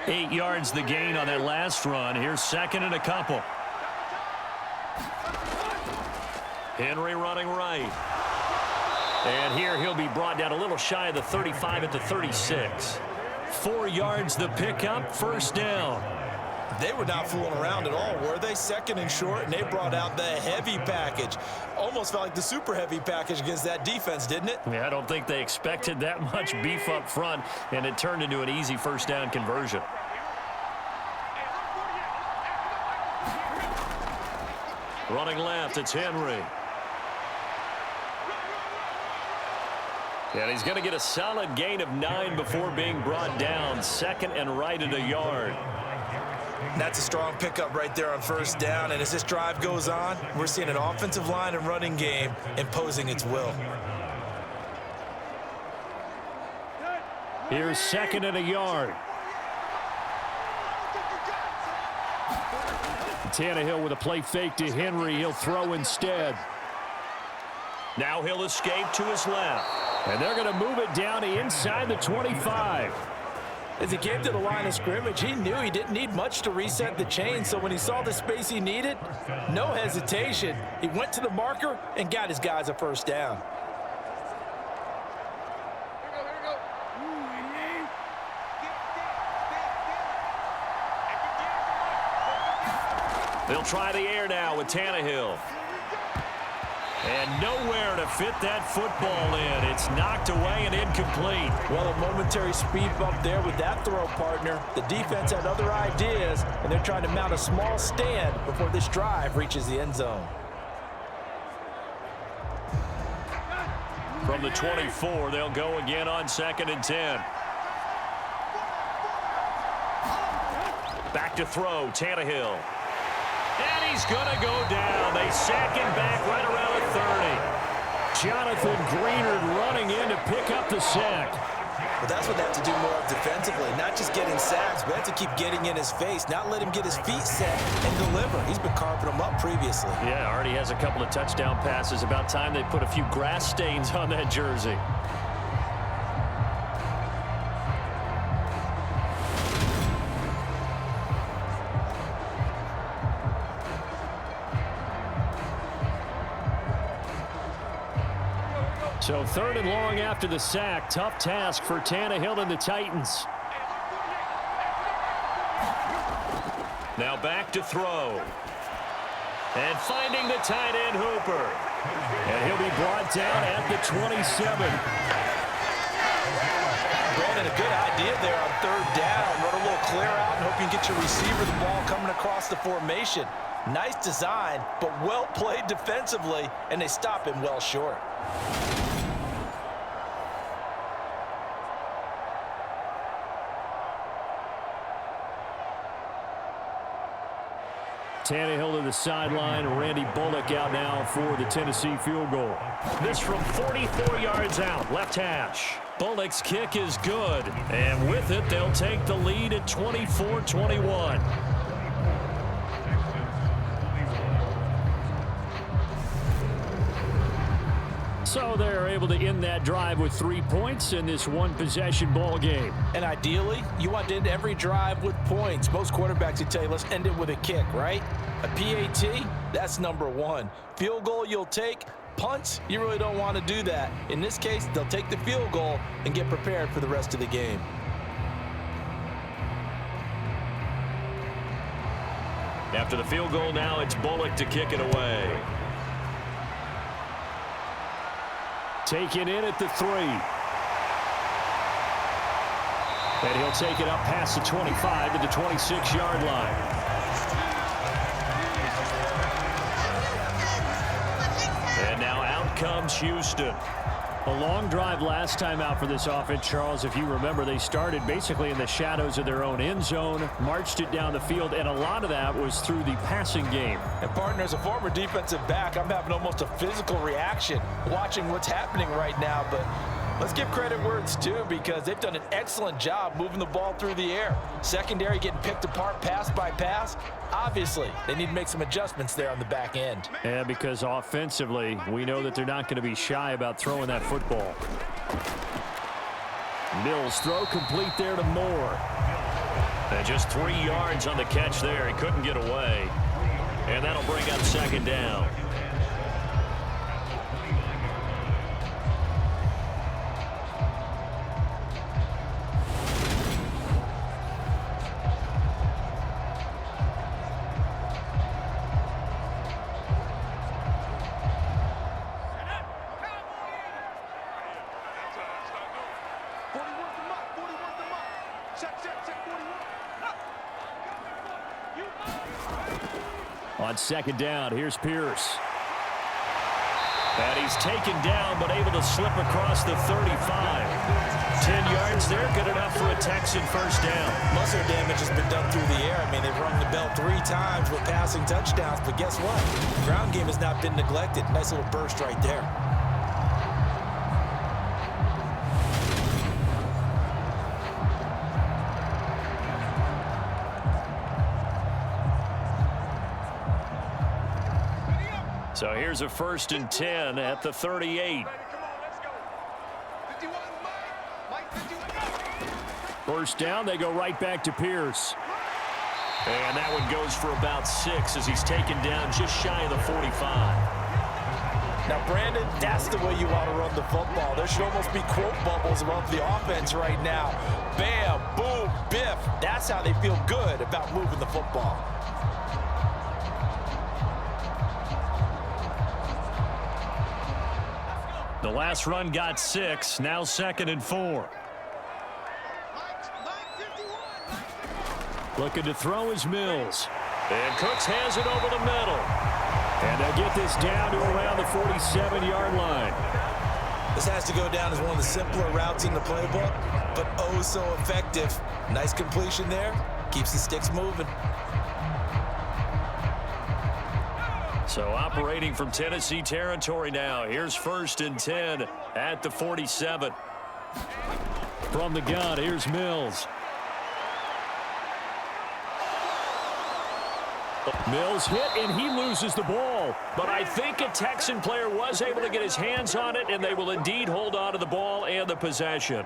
Eight yards the gain on that last run. Here's 2nd and a couple. Henry running right. And here he'll be brought down a little shy of the 35 at the 36. 4 yards the pickup, first down. They were not fooling around at all, were they? 2nd and short, and they brought out the heavy package. Almost felt like the super heavy package against that defense, didn't it? Yeah, I don't think they expected that much beef up front, and it turned into an easy first down conversion. Running left, it's Henry. And he's going to get a solid gain of 9 before being brought down. 2nd and right at a yard. That's a strong pickup right there on first down. And as this drive goes on, we're seeing an offensive line and running game imposing its will. Here's 2nd and a yard. Tannehill with a play fake to Henry. He'll throw instead. Now he'll escape to his left. And they're going to move it down to inside the 25. As he came to the line of scrimmage, he knew he didn't need much to reset the chain. So when he saw the space he needed, no hesitation. He went to the marker and got his guys a first down. They'll try the air now with Tannehill. And nowhere to fit that football in. It's knocked away and incomplete. Well, a momentary speed bump there with that throw, partner. The defense had other ideas, and they're trying to mount a small stand before this drive reaches the end zone. From the 24, they'll go again on 2nd and 10. Back to throw, Tannehill. And he's going to go down. They sack him back right around the 30. Jonathan Greenard running in to pick up the sack. Well, that's what they have to do more of defensively. Not just getting sacks, but have to keep getting in his face, not let him get his feet set and deliver. He's been carving them up previously. Yeah, already has a couple of touchdown passes. About time they put a few grass stains on that jersey. So 3rd and long after the sack. Tough task for Tannehill and the Titans. Now back to throw. And finding the tight end Hooper. And he'll be brought down at the 27. Brandon, a good idea there on 3rd down. Run a little clear out and hope you can get your receiver the ball coming across the formation. Nice design, but well played defensively, and they stop him well short. Tannehill to the sideline. Randy Bullock out now for the Tennessee field goal. This from 44 yards out, left hash. Bullock's kick is good. And with it, they'll take the lead at 24-21. So they're able to end that drive with 3 points in this one-possession ball game. And ideally, you want to end every drive with points. Most quarterbacks would tell you, let's end it with a kick, right? A PAT, that's number 1. Field goal you'll take. Punts, you really don't want to do that. In this case, they'll take the field goal and get prepared for the rest of the game. After the field goal now, it's Bullock to kick it away. Taken in at the 3. And he'll take it up past the 25 to the 26-yard line. And now out comes Houston. A long drive last time out for this offense, Charles. If you remember, they started basically in the shadows of their own end zone, marched it down the field, and a lot of that was through the passing game. And partner, as a former defensive back, I'm having almost a physical reaction watching what's happening right now. But let's give credit where it's due, because they've done an excellent job moving the ball through the air. Secondary getting picked apart pass by pass. Obviously, they need to make some adjustments there on the back end. Yeah, because offensively, we know that they're not going to be shy about throwing that football. Mills throw complete there to Moore. And just 3 yards on the catch there. He couldn't get away. And that'll bring up 2nd down. On 2nd down, here's Pierce. And he's taken down, but able to slip across the 35. 10 yards there, good enough for a Texan first down. Most of their damage has been done through the air. I mean, they've rung the bell 3 times with passing touchdowns, but guess what? The ground game has not been neglected. Nice little burst right there. So here's a 1st and 10 at the 38. First down, they go right back to Pierce. And that one goes for about 6 as he's taken down just shy of the 45. Now, Brandon, that's the way you want to run the football. There should almost be quote bubbles above the offense right now. Bam, boom, biff. That's how they feel good about moving the football. The last run got 6. Now 2nd and 4. Looking to throw is Mills. And Cooks has it over the middle. And they'll get this down to around the 47-yard line. This has to go down as one of the simpler routes in the playbook, but oh so effective. Nice completion there. Keeps the sticks moving. So operating from Tennessee territory now. Here's 1st and 10 at the 47. From the gun, here's Mills. Mills hit, and he loses the ball. But I think a Texan player was able to get his hands on it, and they will indeed hold on to the ball and the possession.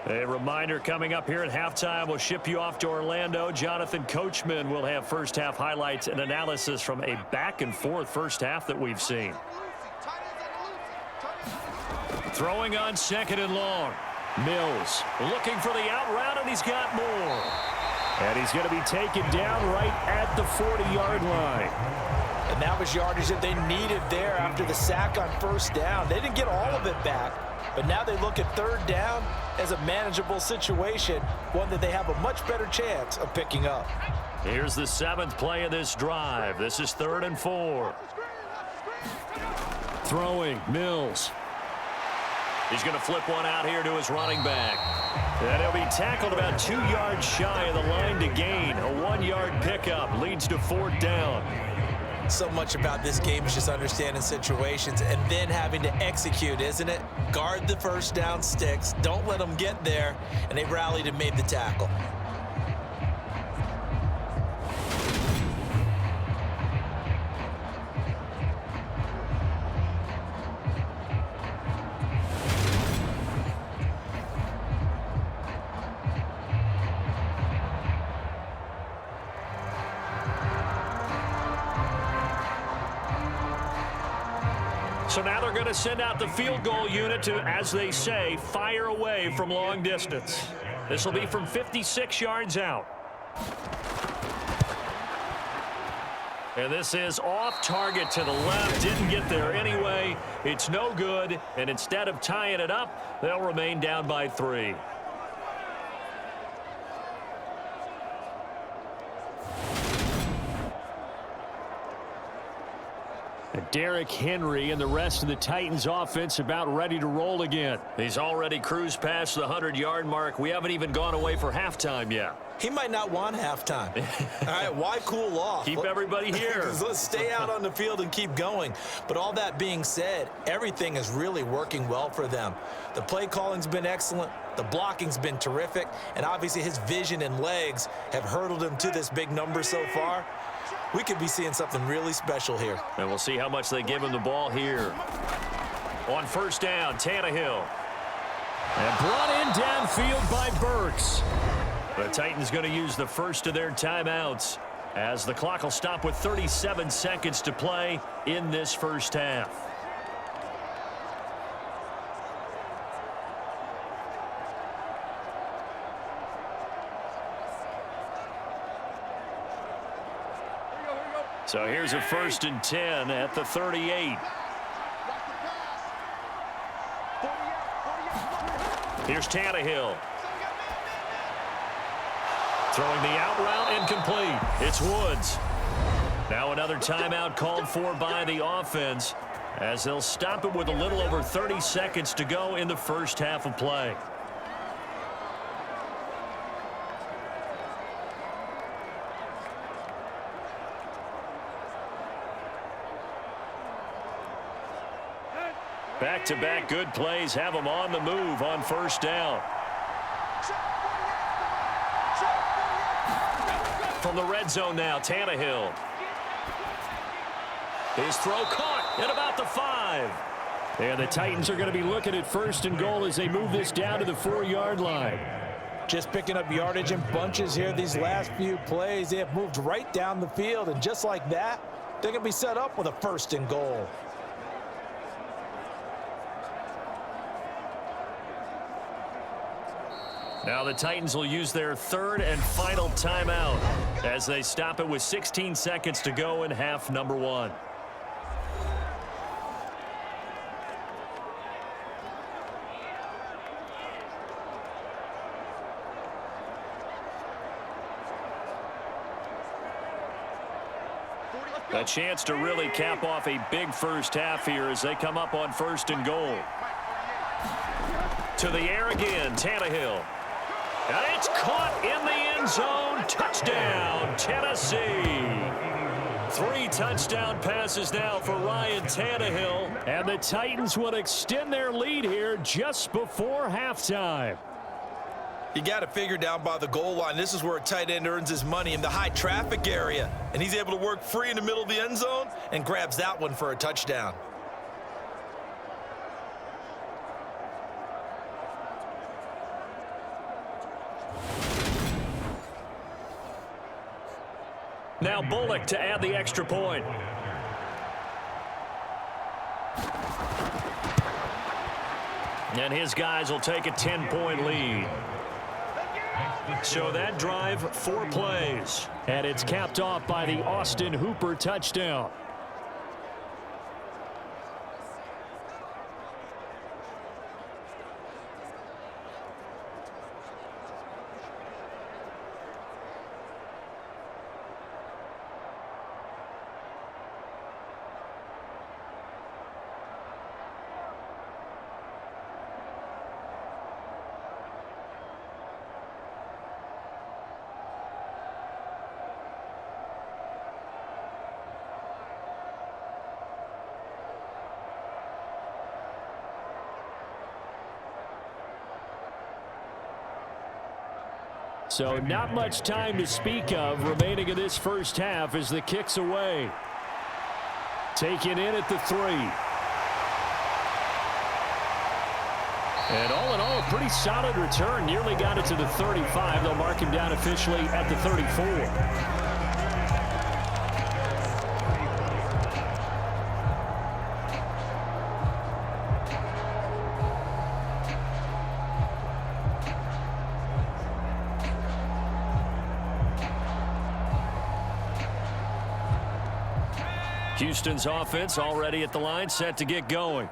A reminder coming up here at halftime. We'll ship you off to Orlando. Jonathan Coachman will have first half highlights and analysis from a back-and-forth first half that we've seen. Throwing on 2nd and long. Mills looking for the out route, and he's got more. And he's going to be taken down right at the 40-yard line. And that was yardage that they needed there after the sack on 1st down. They didn't get all of it back, but now they look at 3rd down as a manageable situation, one that they have a much better chance of picking up. Here's the 7th play of this drive. This is 3rd and 4. Throwing, Mills. He's going to flip one out here to his running back. And he'll be tackled about 2 yards shy of the line to gain. A 1-yard pickup leads to 4th down. So much about this game is just understanding situations and then having to execute, isn't it? Guard the 1st down sticks. Don't let them get there. And they rallied and made the tackle. So now they're going to send out the field goal unit to, as they say, fire away from long distance. This will be from 56 yards out. And this is off target to the left. Didn't get there anyway. It's no good. And instead of tying it up, they'll remain down by 3. Derrick Henry and the rest of the Titans offense about ready to roll again. He's already cruised past the 100-yard mark. We haven't even gone away for halftime yet. He might not want halftime. All right, why cool off? Keep everybody here. Let's stay out on the field and keep going. But all that being said, everything is really working well for them. The play calling's been excellent. The blocking's been terrific. And obviously his vision and legs have hurdled him to this big number so far. We could be seeing something really special here. And we'll see how much they give him the ball here. On 1st down, Tannehill. And brought in downfield by Burks. The Titans going to use the first of their timeouts as the clock will stop with 37 seconds to play in this first half. So here's a 1st and 10 at the 38. Here's Tannehill. Throwing the out route incomplete. It's Woods. Now another timeout called for by the offense as they'll stop it with a little over 30 seconds to go in the first half of play. Back-to-back good plays have them on the move on 1st down. From the red zone now, Tannehill. His throw caught at about the 5. And the Titans are going to be looking at 1st and goal as they move this down to the 4-yard line. Just picking up yardage in bunches here these last few plays. They have moved right down the field, and just like that, they're going to be set up with a 1st and goal. Now the Titans will use their third and final timeout as they stop it with 16 seconds to go in half number 1. A chance to really cap off a big first half here as they come up on 1st and goal. To the air again, Tannehill. And it's caught in the end zone. Touchdown, Tennessee. 3 touchdown passes now for Ryan Tannehill. And the Titans will extend their lead here just before halftime. You got to figure down by the goal line. This is where a tight end earns his money, in the high traffic area. And he's able to work free in the middle of the end zone and grabs that one for a touchdown. Now Bullock to add the extra point. And his guys will take a 10-point lead. So that drive, 4 plays. And it's capped off by the Austin Hooper touchdown. So not much time to speak of remaining in this first half as the kick's away. Taken in at the 3. And all in all, a pretty solid return. Nearly got it to the 35. They'll mark him down officially at the 34. Houston's offense already at the line, set to get going.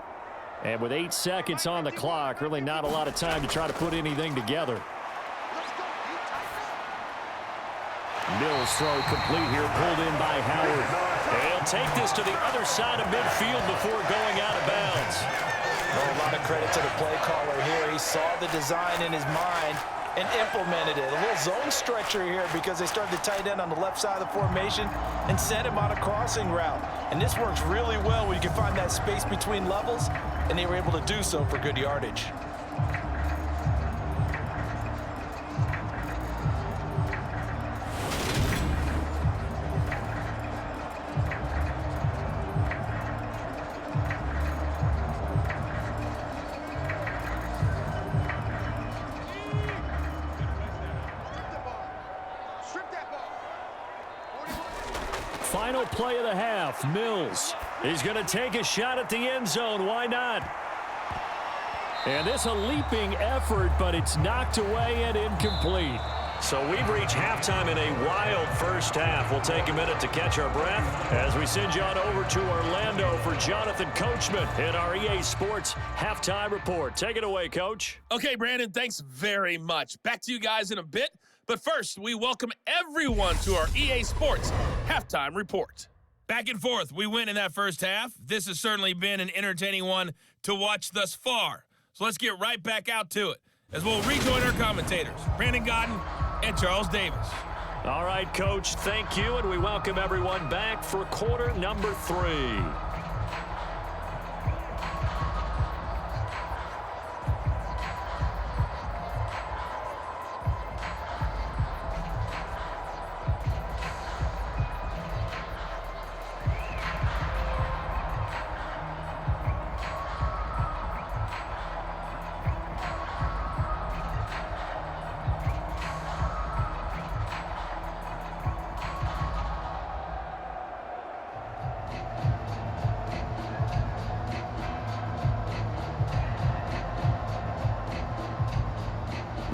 And with 8 seconds on the clock, really not a lot of time to try to put anything together. Mills throw complete here, pulled in by Howard. And he'll take this to the other side of midfield before going out of bounds. Well, a lot of credit to the play caller here. He saw the design in his mind and implemented it. A little zone stretcher here because they started to tight end on the left side of the formation and sent him on a crossing route. And this works really well when you can find that space between levels, and they were able to do so for good yardage. Final play of the half, Mills. He's going to take a shot at the end zone. Why not? And this a leaping effort, but it's knocked away and incomplete. So we've reached halftime in a wild first half. We'll take a minute to catch our breath as we send you on over to Orlando for Jonathan Coachman in our EA Sports Halftime Report. Take it away, Coach. Okay, Brandon, thanks very much. Back to you guys in a bit. But first, we welcome everyone to our EA Sports Halftime Report. Back and forth, we win in that first half. This has certainly been an entertaining one to watch thus far. So let's get right back out to it as we'll rejoin our commentators, Brandon Godden and Charles Davis. All right, Coach, thank you, and we welcome everyone back for quarter number 3.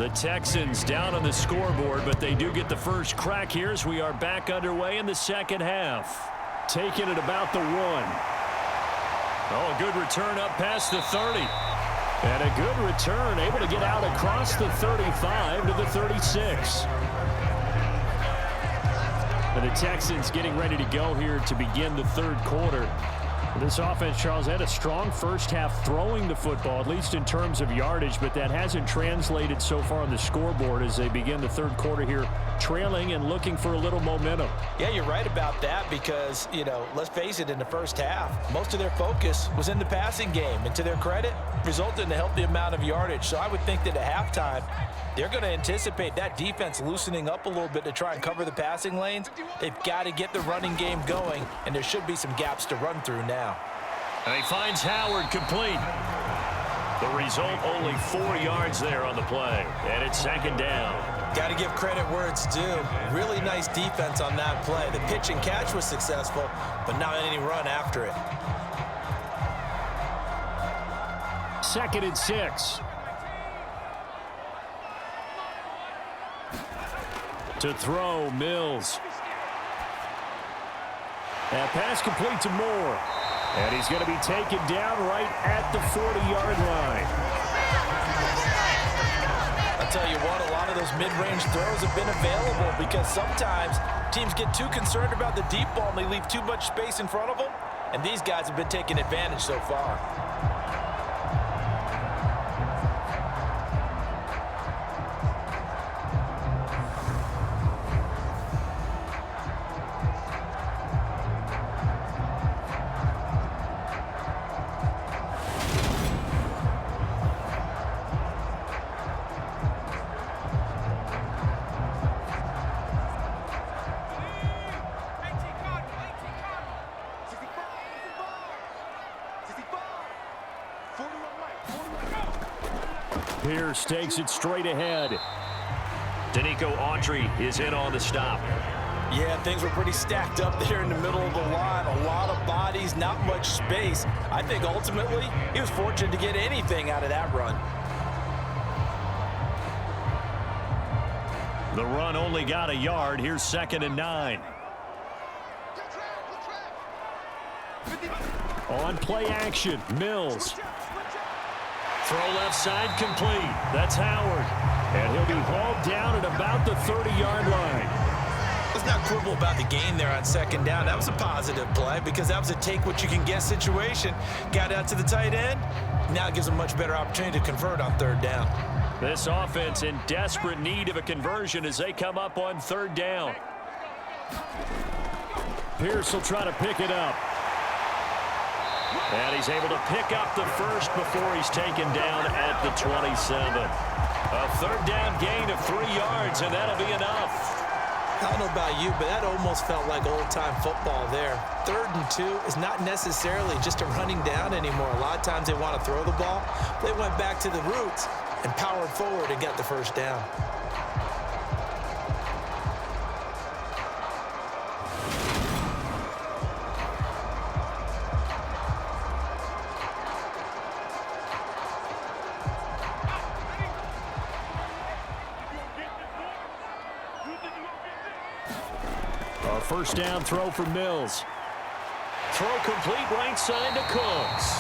The Texans down on the scoreboard, but they do get the first crack here as we are back underway in the second half. Taking it about the 1. Oh, a good return up past the 30. And a good return, able to get out across the 35 to the 36. And the Texans getting ready to go here to begin the third quarter. This offense, Charles, had a strong first half throwing the football, at least in terms of yardage, but that hasn't translated so far on the scoreboard as they begin the third quarter here, trailing and looking for a little momentum. Yeah, you're right about that because, let's face it, in the first half, most of their focus was in the passing game. And to their credit, resulted in a healthy amount of yardage. So I would think that at halftime, they're going to anticipate that defense loosening up a little bit to try and cover the passing lanes. They've got to get the running game going, and there should be some gaps to run through now. And he finds Howard complete. The result, only 4 yards there on the play, and it's second down. Got to give credit where it's due. Really nice defense on that play. The pitch and catch was successful, but not any run after it. 2nd and 6. To throw, Mills. That pass complete to Moore. And he's going to be taken down right at the 40-yard line. I'll tell you what, a lot of those mid-range throws have been available because sometimes teams get too concerned about the deep ball and they leave too much space in front of them. And these guys have been taking advantage so far. Pierce takes it straight ahead. Danico Autry is in on the stop. Yeah, things were pretty stacked up there in the middle of the line. A lot of bodies, not much space. I think ultimately he was fortunate to get anything out of that run. The run only got a yard. Here's 2nd and 9. On play action, Mills. Throw left side complete. That's Howard. And he'll be hauled down at about the 30-yard line. Let's not quibble about the gain there on 2nd down. That was a positive play because that was a take-what-you-can-get situation. Got out to the tight end. Now it gives them a much better opportunity to convert on 3rd down. This offense in desperate need of a conversion as they come up on 3rd down. Pierce will try to pick it up. And he's able to pick up the first before he's taken down at the 27. A 3rd down gain of 3 yards, and that'll be enough. I don't know about you, but that almost felt like old-time football there. 3rd and 2 is not necessarily just a running down anymore. A lot of times they want to throw the ball. They went back to the roots and powered forward and got the 1st down. First down throw for Mills. Throw complete right side to Cooks.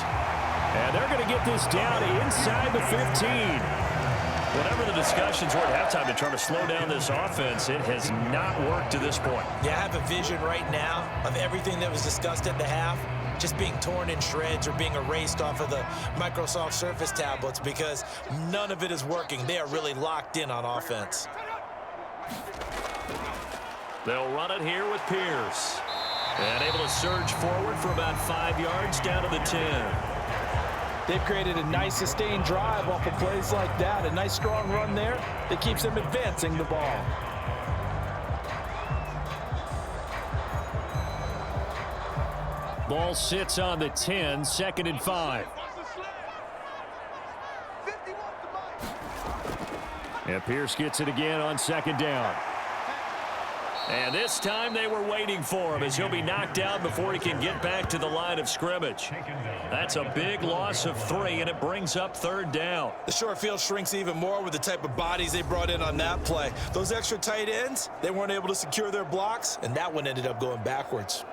And they're going to get this down inside the 15. Whatever the discussions were at halftime to try to slow down this offense, it has not worked to this point. Yeah, I have a vision right now of everything that was discussed at the half just being torn in shreds or being erased off of the Microsoft Surface tablets because none of it is working. They are really locked in on offense. They'll run it here with Pierce. And able to surge forward for about 5 yards down to the 10. They've created a nice sustained drive off of plays like that. A nice strong run there that keeps them advancing the ball. Ball sits on the 10, 2nd and 5. And Pierce gets it again on 2nd down. And this time they were waiting for him as he'll be knocked down before he can get back to the line of scrimmage. That's a big loss of 3, and it brings up 3rd down. The short field shrinks even more with the type of bodies they brought in on that play. Those extra tight ends, they weren't able to secure their blocks, and that one ended up going backwards.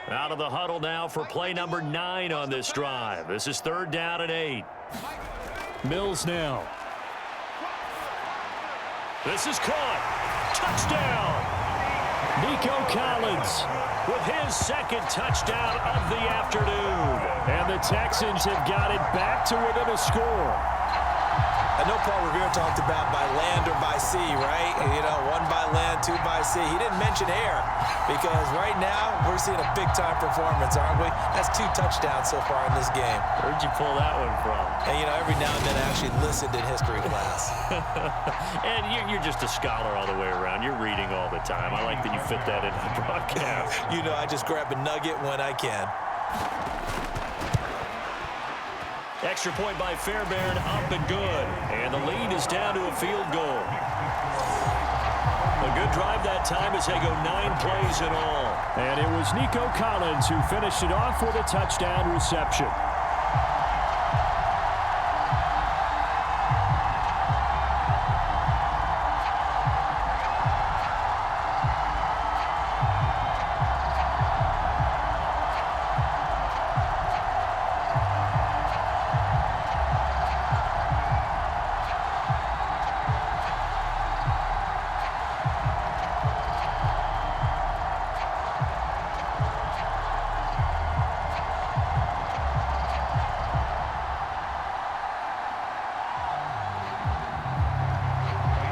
Out of the huddle now for play number 9 on this drive. This is 3rd down and 8. Mills now. This is caught. Touchdown. Nico Collins With his 2nd touchdown of the afternoon. And the Texans have got it back to within a score. I know Paul Revere talked about by land or by sea, right? You know, 1 by land, 2 by sea. He didn't mention air because right now we're seeing a big-time performance, aren't we? That's 2 touchdowns so far in this game. Where'd you pull that one from? And, you know, every now and then I actually listened in history class. And you're just a scholar all the way around. You're reading all the time. I like that you fit that into the broadcast. You know, I just grab a nugget when I can. Extra point by Fairbairn, up and good. And the lead is down to a field goal. A good drive that time as they go 9 plays in all. And it was Nico Collins who finished it off with a touchdown reception.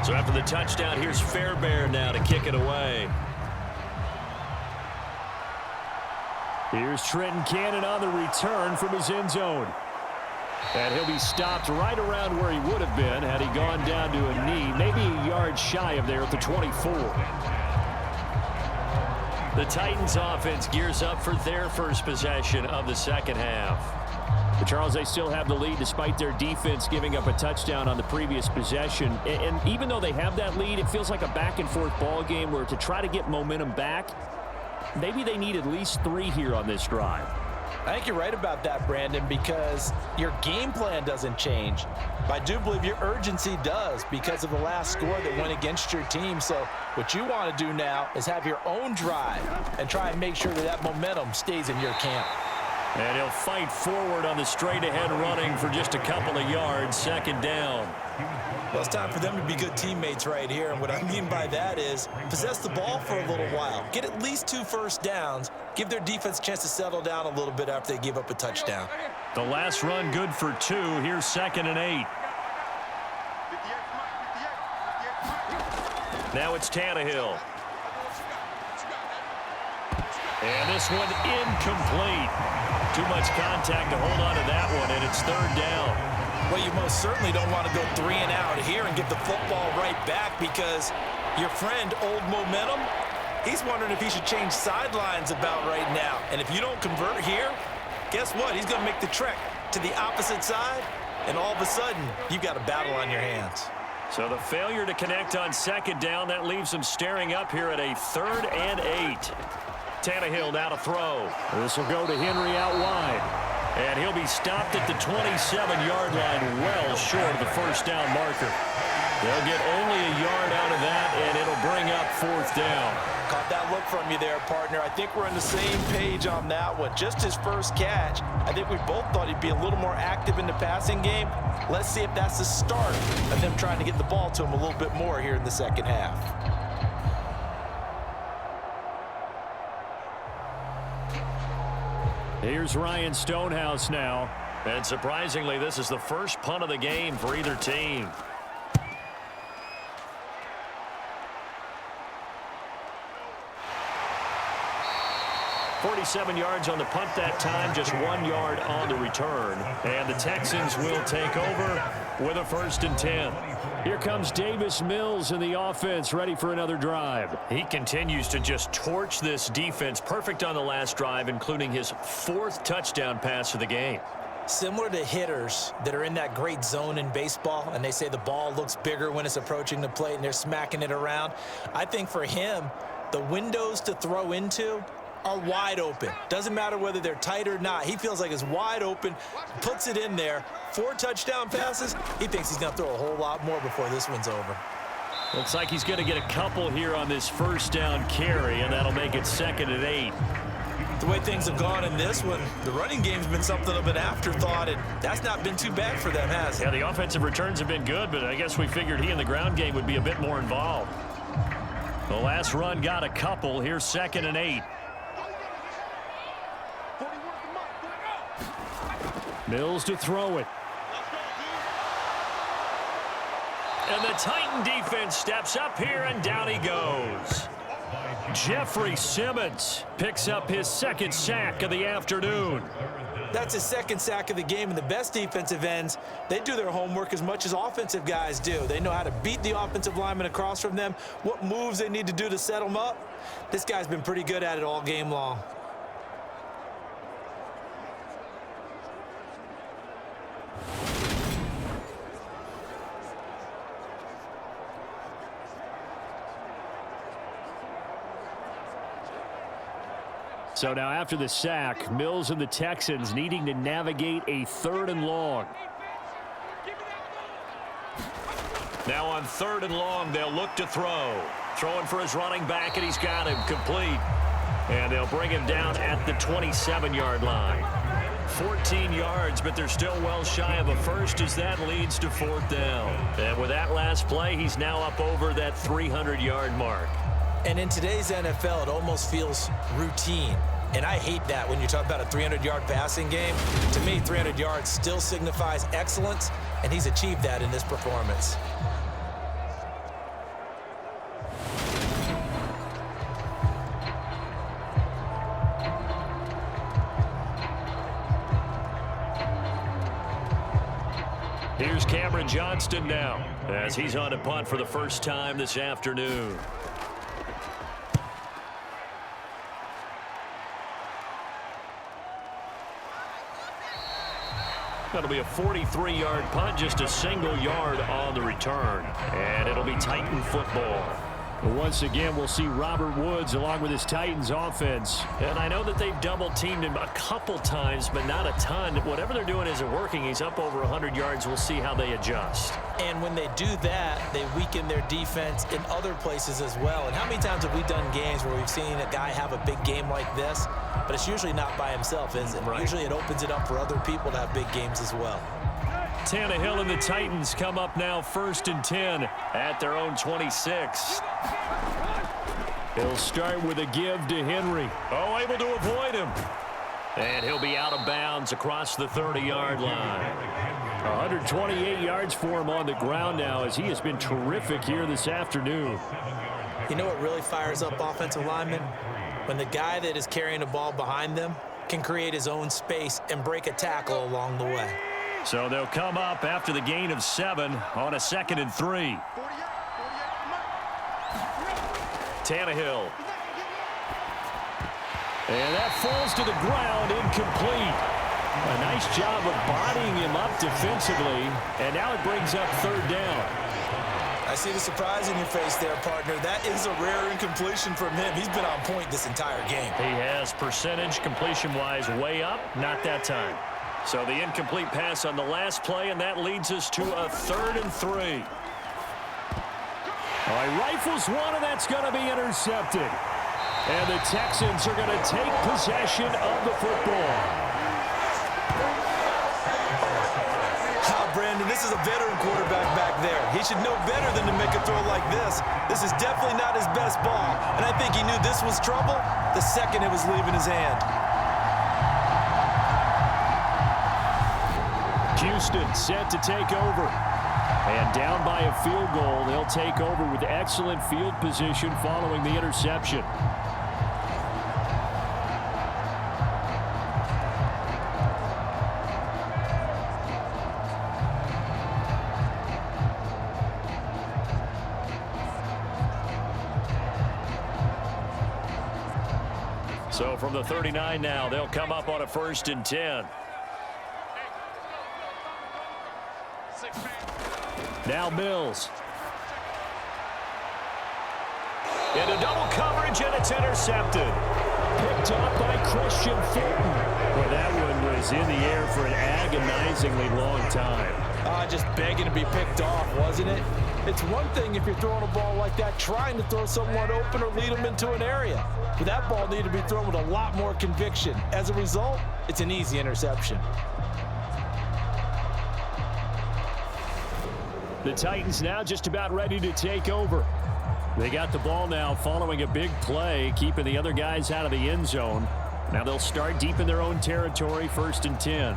So after the touchdown, here's Fairbairn now to kick it away. Here's Trenton Cannon on the return from his end zone. And he'll be stopped right around where he would have been had he gone down to a knee, maybe a yard shy of there at the 24. The Titans offense gears up for their first possession of the 2nd half. But Charles, they still have the lead despite their defense giving up a touchdown on the previous possession. And even though they have that lead, it feels like a back-and-forth ball game where to try to get momentum back, maybe they need at least 3 here on this drive. I think you're right about that, Brandon, because your game plan doesn't change. But I do believe your urgency does because of the last score that went against your team. So what you want to do now is have your own drive and try and make sure that that momentum stays in your camp. And he'll fight forward on the straight-ahead running for just a couple of yards, 2nd down. Well, it's time for them to be good teammates right here. And what I mean by that is possess the ball for a little while. Get at least 2 first downs. Give their defense a chance to settle down a little bit after they give up a touchdown. The last run good for 2. Here's 2nd and 8. Now it's Tannehill. And this one incomplete. Too much contact to hold on to that one, and it's 3rd down. Well, you most certainly don't want to go 3 and out here and get the football right back because your friend, Old Momentum, he's wondering if he should change sidelines about right now. And if you don't convert here, guess what? He's going to make the trek to the opposite side, and all of a sudden, you've got a battle on your hands. So the failure to connect on 2nd down, that leaves him staring up here at a 3rd and 8. Tannehill now to throw. This will go to Henry out wide. And he'll be stopped at the 27-yard line, well short of the 1st down marker. They'll get only a yard out of that, and it'll bring up 4th down. Caught that look from you there, partner. I think we're on the same page on that one. Just his first catch. I think we both thought he'd be a little more active in the passing game. Let's see if that's the start of them trying to get the ball to him a little bit more here in the 2nd half. Here's Ryan Stonehouse now. And surprisingly, this is the first punt of the game for either team. "47 yards on the punt that time, just 1 yard on the return. And the Texans will take over with a 1st and 10. Here comes Davis Mills in the offense, ready for another drive. He continues to just torch this defense. Perfect on the last drive, including his 4th touchdown pass of the game. Similar to hitters that are in that great zone in baseball, and they say the ball looks bigger when it's approaching the plate and they're smacking it around. I think for him, the windows to throw into are wide open. Doesn't matter whether they're tight or not. He feels like it's wide open, puts it in there. 4 touchdown passes. He thinks he's going to throw a whole lot more before this one's over. Looks like he's going to get a couple here on this first down carry, and that'll make it 2nd and 8. The way things have gone in this one, the running game's been something of an afterthought, and that's not been too bad for them, has it? Yeah, the offensive returns have been good, but I guess we figured he in the ground game would be a bit more involved. The last run got a couple. Here's 2nd and 8. Mills to throw it. And the Titan defense steps up here, and down he goes. Jeffrey Simmons picks up his 2nd sack of the afternoon. That's his 2nd sack of the game, and the best defensive ends, they do their homework as much as offensive guys do. They know how to beat the offensive lineman across from them, what moves they need to do to set them up. This guy's been pretty good at it all game long. So now after the sack, Mills and the Texans needing to navigate a 3rd and long. Now on 3rd and long, they'll look to throw. Throwing for his running back, and he's got him complete. And they'll bring him down at the 27-yard line. 14 yards, but they're still well shy of a first as that leads to 4th down. And with that last play, he's now up over that 300-yard mark. And in today's NFL, it almost feels routine. And I hate that when you talk about a 300-yard passing game. To me, 300 yards still signifies excellence, and he's achieved that in this performance. Here's Cameron Johnston now as he's on a punt for the first time this afternoon. That'll be a 43-yard punt, just a single yard on the return. And it'll be Titan football. Once again, we'll see Robert Woods along with his Titans offense. And I know that they've double-teamed him a couple times, but not a ton. Whatever they're doing isn't working. He's up over 100 yards. We'll see how they adjust. And when they do that, they weaken their defense in other places as well. And how many times have we done games where we've seen a guy have a big game like this, but it's usually not by himself, is it? Right. Usually it opens it up for other people to have big games as well. Tannehill and the Titans come up now 1st and 10 at their own 26. He'll start with a give to Henry. Oh, able to avoid him. And he'll be out of bounds across the 30-yard line. 128 yards for him on the ground now as he has been terrific here this afternoon. You know what really fires up offensive linemen? When the guy that is carrying the ball behind them can create his own space and break a tackle along the way. So they'll come up after the gain of 7 on a 2nd and 3. Tannehill. And that falls to the ground, incomplete. A nice job of bodying him up defensively, and now it brings up 3rd down. I see the surprise in your face there, partner. That is a rare incompletion from him. He's been on point this entire game. He has percentage completion-wise way up, not that time. So the incomplete pass on the last play, and that leads us to a 3rd and 3. All right, rifles one, and that's going to be intercepted. And the Texans are going to take possession of the football. Brandon, this is a veteran quarterback back there. He should know better than to make a throw like this. This is definitely not his best ball, and I think he knew this was trouble the second it was leaving his hand. Houston set to take over. And down by a field goal, they'll take over with excellent field position following the interception. So from the 39 now, they'll come up on a 1st and 10. Now Mills. Into double coverage, and it's intercepted. Picked off by Christian Fulton. Well, that one was in the air for an agonizingly long time. Just begging to be picked off, wasn't it? It's one thing if you're throwing a ball like that, trying to throw someone open or lead them into an area. But that ball needed to be thrown with a lot more conviction. As a result, it's an easy interception. The Titans now just about ready to take over. They got the ball now following a big play, keeping the other guys out of the end zone. Now they'll start deep in their own territory, 1st and 10.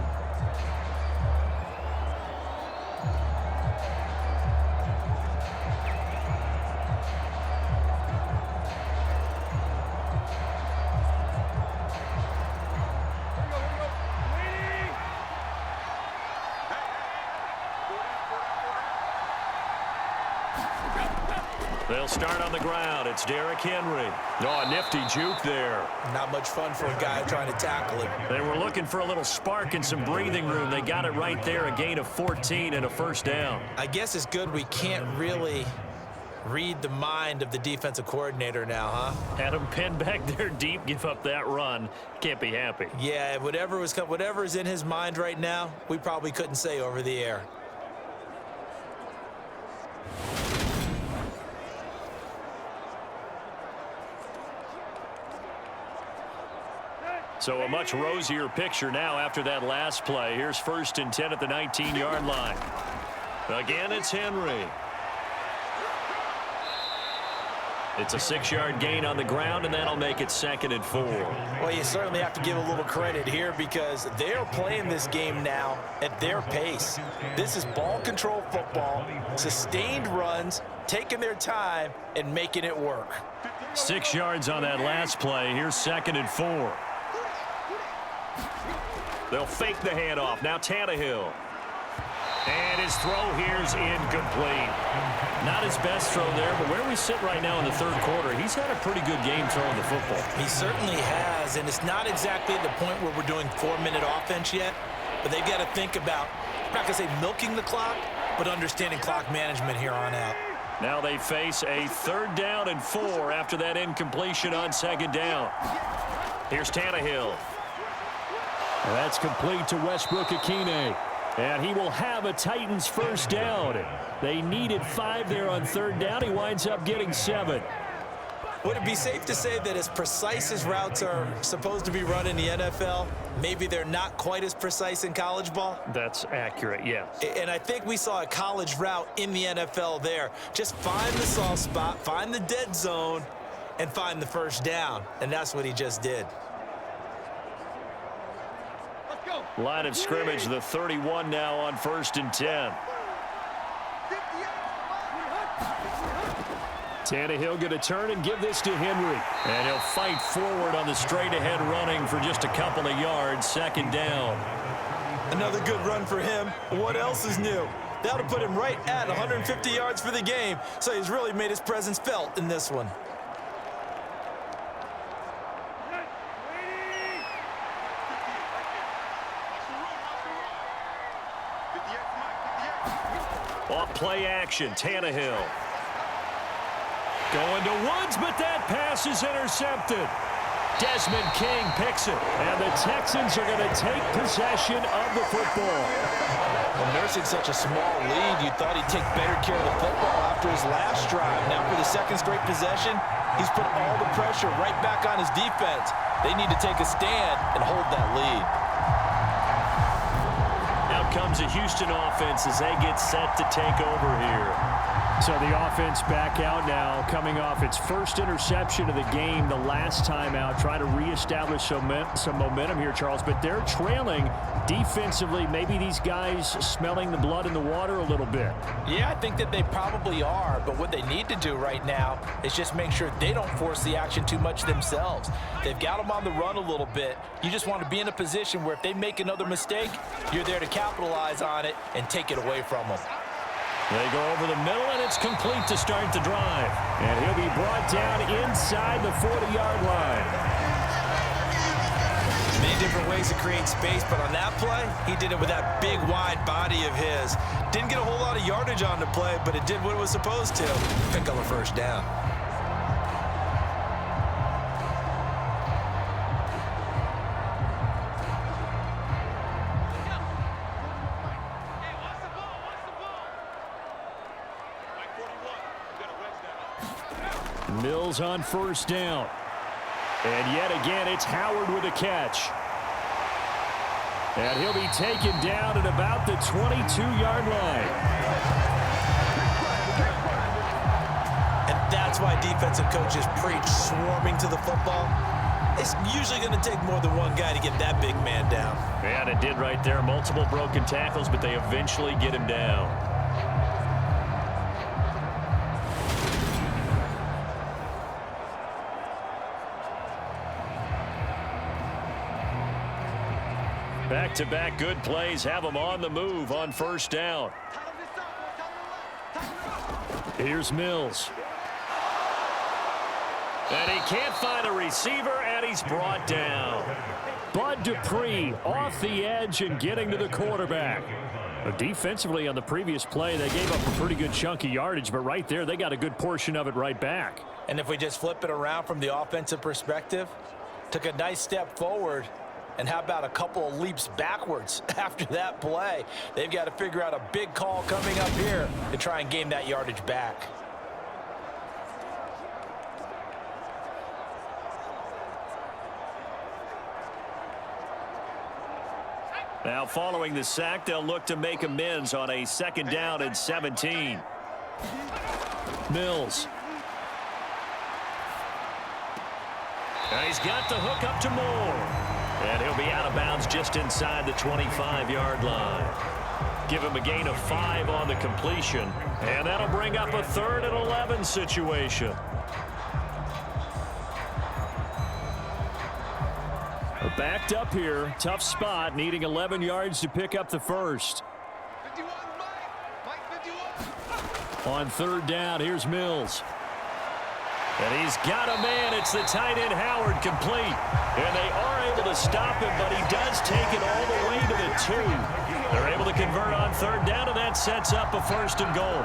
They'll start on the ground. It's Derrick Henry. Oh, a nifty juke there. Not much fun for a guy trying to tackle him. They were looking for a little spark and some breathing room. They got it right there, a gain of 14 and a 1st down. I guess it's good we can't really read the mind of the defensive coordinator now, huh? Had him pinned back there deep, give up that run. Can't be happy. Yeah, whatever's in his mind right now, we probably couldn't say over the air. So a much rosier picture now after that last play. Here's 1st and 10 at the 19-yard line. Again, it's Henry. It's a 6-yard gain on the ground, and that'll make it 2nd and 4. Well, you certainly have to give a little credit here because they're playing this game now at their pace. This is ball control football, sustained runs, taking their time, and making it work. 6 yards on that last play. Here's 2nd and 4. They'll fake the handoff. Now Tannehill. And his throw here's incomplete. Not his best throw there, but where we sit right now in the 3rd quarter, he's had a pretty good game throwing the football. He certainly has, and it's not exactly at the point where we're doing 4-minute offense yet, but they've got to think about, I'm not going to say milking the clock, but understanding clock management here on out. Now they face a 3rd down and 4 after that incompletion on 2nd down. Here's Tannehill. And that's complete to Westbrook-Ikhine. And he will have a Titans 1st down. They needed 5 there on 3rd down. He winds up getting 7. Would it be safe to say that as precise as routes are supposed to be run in the NFL, maybe they're not quite as precise in college ball? That's accurate, yes. And I think we saw a college route in the NFL there. Just find the soft spot, find the dead zone, and find the 1st down. And that's what he just did. Line of scrimmage, the 31 now on 1st and 10. Tannehill going to turn and give this to Henry. And he'll fight forward on the straight-ahead running for just a couple of yards. 2nd down. Another good run for him. What else is new? That'll put him right at 150 yards for the game. So he's really made his presence felt in this one. Off play action, Tannehill. Going to Woods, but that pass is intercepted. Desmond King picks it. And the Texans are going to take possession of the football. Well, nursing such a small lead, you thought he'd take better care of the football after his last drive. Now for the 2nd straight possession, he's put all the pressure right back on his defense. They need to take a stand and hold that lead. Now comes a Houston offense as they get set to take over here. So the offense back out now, coming off its 1st interception of the game the last time out, trying to reestablish some momentum here, Charles. But they're trailing defensively. Maybe these guys smelling the blood in the water a little bit. Yeah, I think that they probably are. But what they need to do right now is just make sure they don't force the action too much themselves. They've got them on the run a little bit. You just want to be in a position where if they make another mistake, you're there to capitalize on it and take it away from them. They go over the middle, and it's complete to start the drive. And he'll be brought down inside the 40-yard line. different ways to create space, but on that play, he did it with that big, wide body of his. Didn't get a whole lot of yardage on the play, but it did what it was supposed to. Pick up a first down. Mills on first down. And yet again, it's Howard with a catch. And he'll be taken down at about the 22-yard line. And that's why defensive coaches preach swarming to the football. It's usually going to take more than one guy to get that big man down. And it did right there. Multiple broken tackles, but they eventually get him down. Back-to-back good plays have them on the move on first down. Here's Mills. And he can't find a receiver, and he's brought down. Bud Dupree off the edge and getting to the quarterback. But defensively on the previous play, they gave up a pretty good chunk of yardage, but right there, they got a good portion of it right back. And if we just flip it around from the offensive perspective, took a nice step forward. And how about a couple of leaps backwards after that play? They've got to figure out a big call coming up here to try and gain that yardage back. Now following the sack, they'll look to make amends on a 2nd down and 17. Mills. And he's got the hook up to Moore. And he'll be out of bounds just inside the 25-yard line. Give him a gain of 5 on the completion. And that'll bring up a 3rd and 11 situation. Backed up here. Tough spot. Needing 11 yards to pick up the first. 51, Mike 51. On 3rd down, here's Mills. And he's got a man. It's the tight end Howard complete. And they are able to stop him, but he does take it all the way to the 2. They're able to convert on 3rd down, and that sets up a 1st and goal.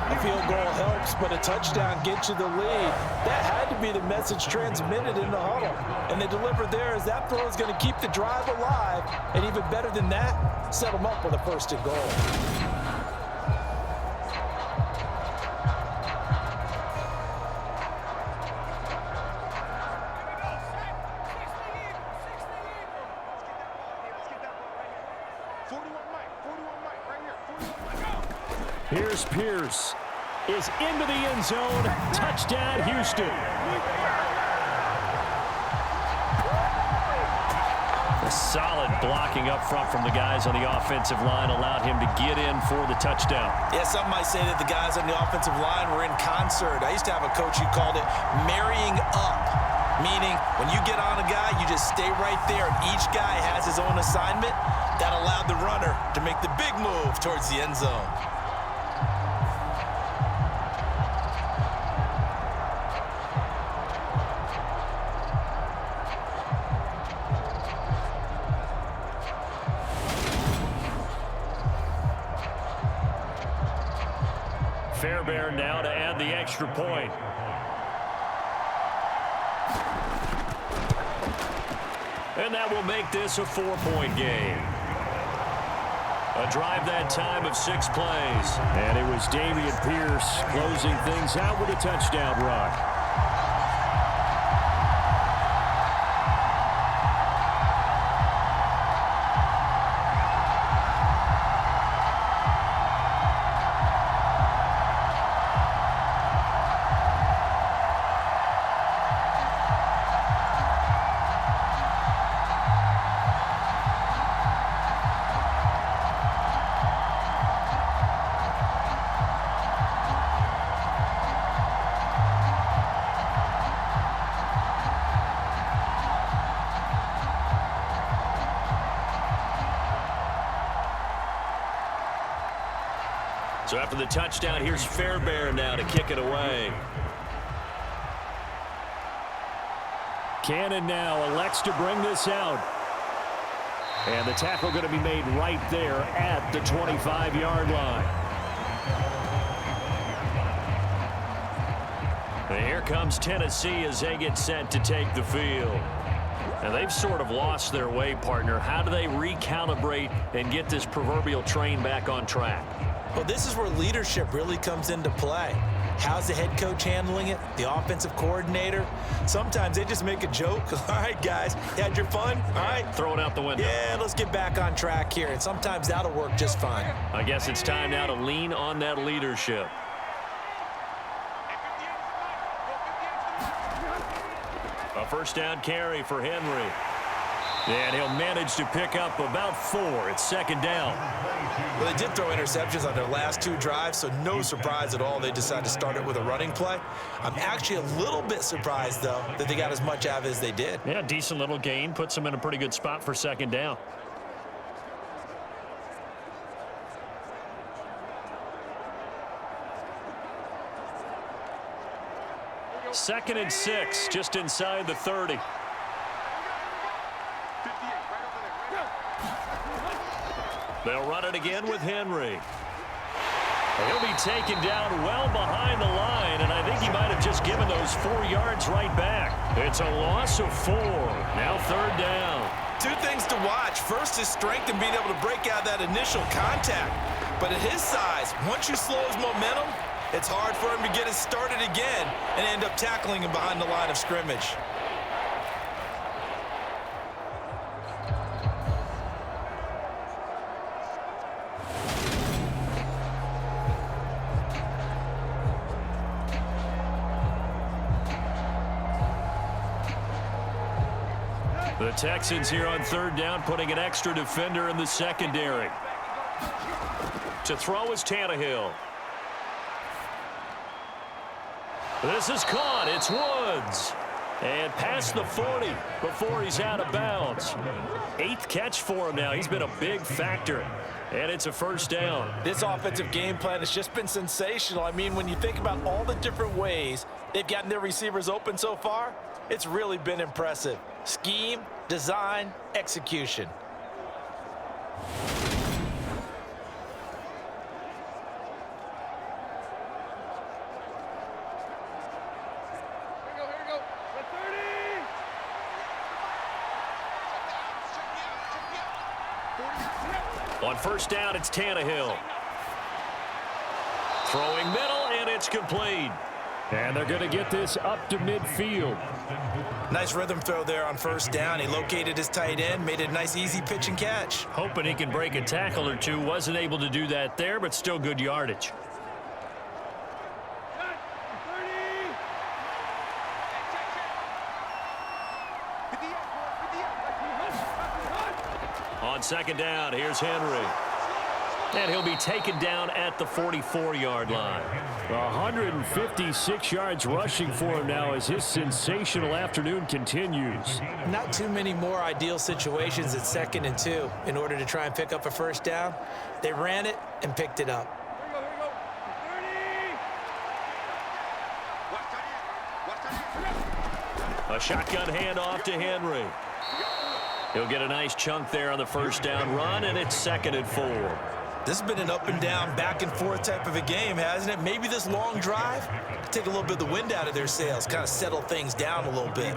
A field goal helps, but a touchdown gets you the lead. That had to be the message transmitted in the huddle. And they delivered there as that throw is going to keep the drive alive. And even better than that, set them up with a 1st and goal. Here's Pierce. Is into the end zone. Touchdown, Houston. A solid blocking up front from the guys on the offensive line allowed him to get in for the touchdown. Yeah, some might say that the guys on the offensive line were in concert. I used to have a coach who called it marrying up, meaning when you get on a guy, you just stay right there, and each guy has his own assignment. That allowed the runner to make the big move towards the end zone. Fairbairn now to add the extra point. And that will make this a 4-point game. A drive that time of 6 plays. And it was Dameon Pierce closing things out with a touchdown run. So after the touchdown, here's Fairbairn now to kick it away. Cannon now elects to bring this out. And the tackle going to be made right there at the 25-yard line. And here comes Tennessee as they get set to take the field. And they've sort of lost their way, partner. How do they recalibrate and get this proverbial train back on track? Well, this is where leadership really comes into play. How's the head coach handling it? The offensive coordinator? Sometimes they just make a joke. All right, guys, you had your fun? All right. Throw it out the window. Yeah, let's get back on track here. And sometimes that'll work just fine. I guess it's time now to lean on that leadership. A first down carry for Henry. And he'll manage to pick up about 4. It's second down. Well, they did throw interceptions on their last 2 drives, so no surprise at all they decided to start it with a running play. I'm actually a little bit surprised, though, that they got as much out of it as they did. Yeah, decent little gain. Puts them in a pretty good spot for second down. Second and 6, just inside the 30. They'll run it again with Henry. He'll be taken down well behind the line, and I think he might have just given those 4 yards right back. It's a loss of 4. Now third down. 2 things to watch. First, his strength and being able to break out that initial contact. But at his size, once you slow his momentum, it's hard for him to get it started again and end up tackling him behind the line of scrimmage. The Texans here on third down, putting an extra defender in the secondary. To throw is Tannehill. This is caught. It's Woods. And past the 40 before he's out of bounds. 8th catch for him now. He's been a big factor. And it's a first down. This offensive game plan has just been sensational. I mean, when you think about all the different ways they've gotten their receivers open so far, it's really been impressive. Scheme, design, execution. On first down, it's Tannehill. Throwing middle, and it's complete. And they're going to get this up to midfield. Nice rhythm throw there on first down. He located his tight end, made a nice easy pitch and catch. Hoping he can break a tackle or two. Wasn't able to do that there, but still good yardage. On second down, here's Henry. And he'll be taken down at the 44-yard line. 156 yards rushing for him now as his sensational afternoon continues. Not too many more ideal situations at 2nd and 2 in order to try and pick up a first down. They ran it and picked it up. A shotgun handoff to Henry. He'll get a nice chunk there on the first down run, and it's 2nd and 4. This has been an up and down, back and forth type of a game, hasn't it? Maybe this long drive take a little bit of the wind out of their sails, kind of settle things down a little bit.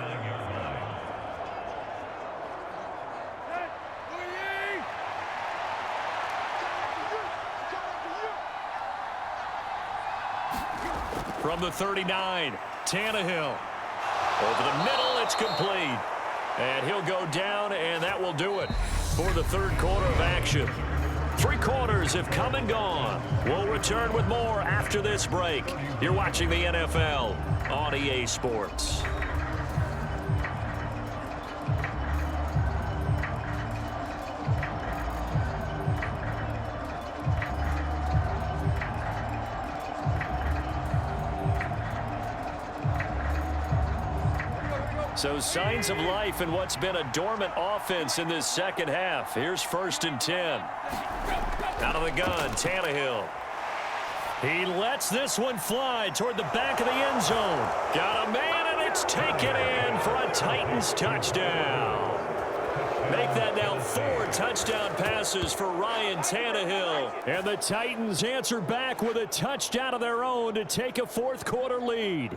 From the 39, Tannehill. Over the middle, it's complete. And he'll go down, and that will do it for the third quarter of action. 3 quarters have come and gone. We'll return with more after this break. You're watching the NFL on EA Sports. So signs of life in what's been a dormant offense in this second half. Here's 1st and 10. Out of the gun, Tannehill. He lets this one fly toward the back of the end zone. Got a man, and it's taken in for a Titans touchdown. Make that now 4 touchdown passes for Ryan Tannehill. And the Titans answer back with a touchdown of their own to take a fourth-quarter lead.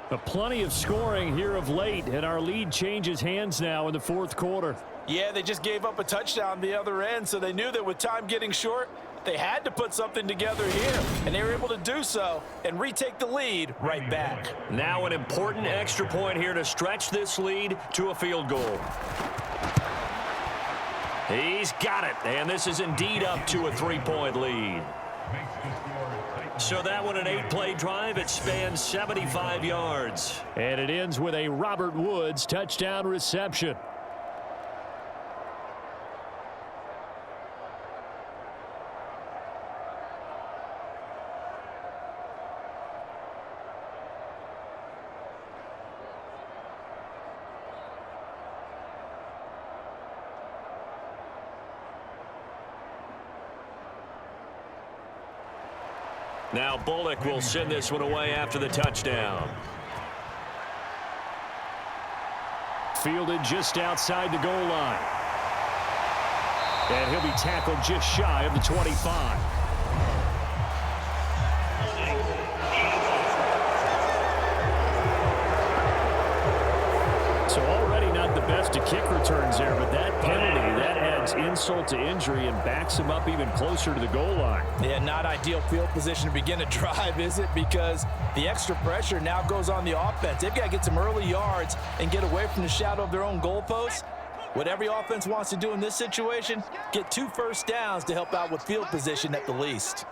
But plenty of scoring here of late, and our lead changes hands now in the fourth quarter. Yeah, they just gave up a touchdown the other end, so they knew that with time getting short, they had to put something together here, and they were able to do so and retake the lead right back. Now an important extra point here to stretch this lead to a field goal. He's got it, and this is indeed up to a 3-point lead. So that one an 8-play drive. It spans 75 yards. And it ends with a Robert Woods touchdown reception. Now Bullock will send this one away after the touchdown. Fielded just outside the goal line. And he'll be tackled just shy of the 25. So already not the best to kick returns there, but that penalty, that adds insult to injury and backs him up even closer to the goal line. Yeah, not ideal field position to begin a drive, is it? Because the extra pressure now goes on the offense. They've got to get some early yards and get away from the shadow of their own goalposts. What every offense wants to do in this situation, get 2 first downs to help out with field position at the least.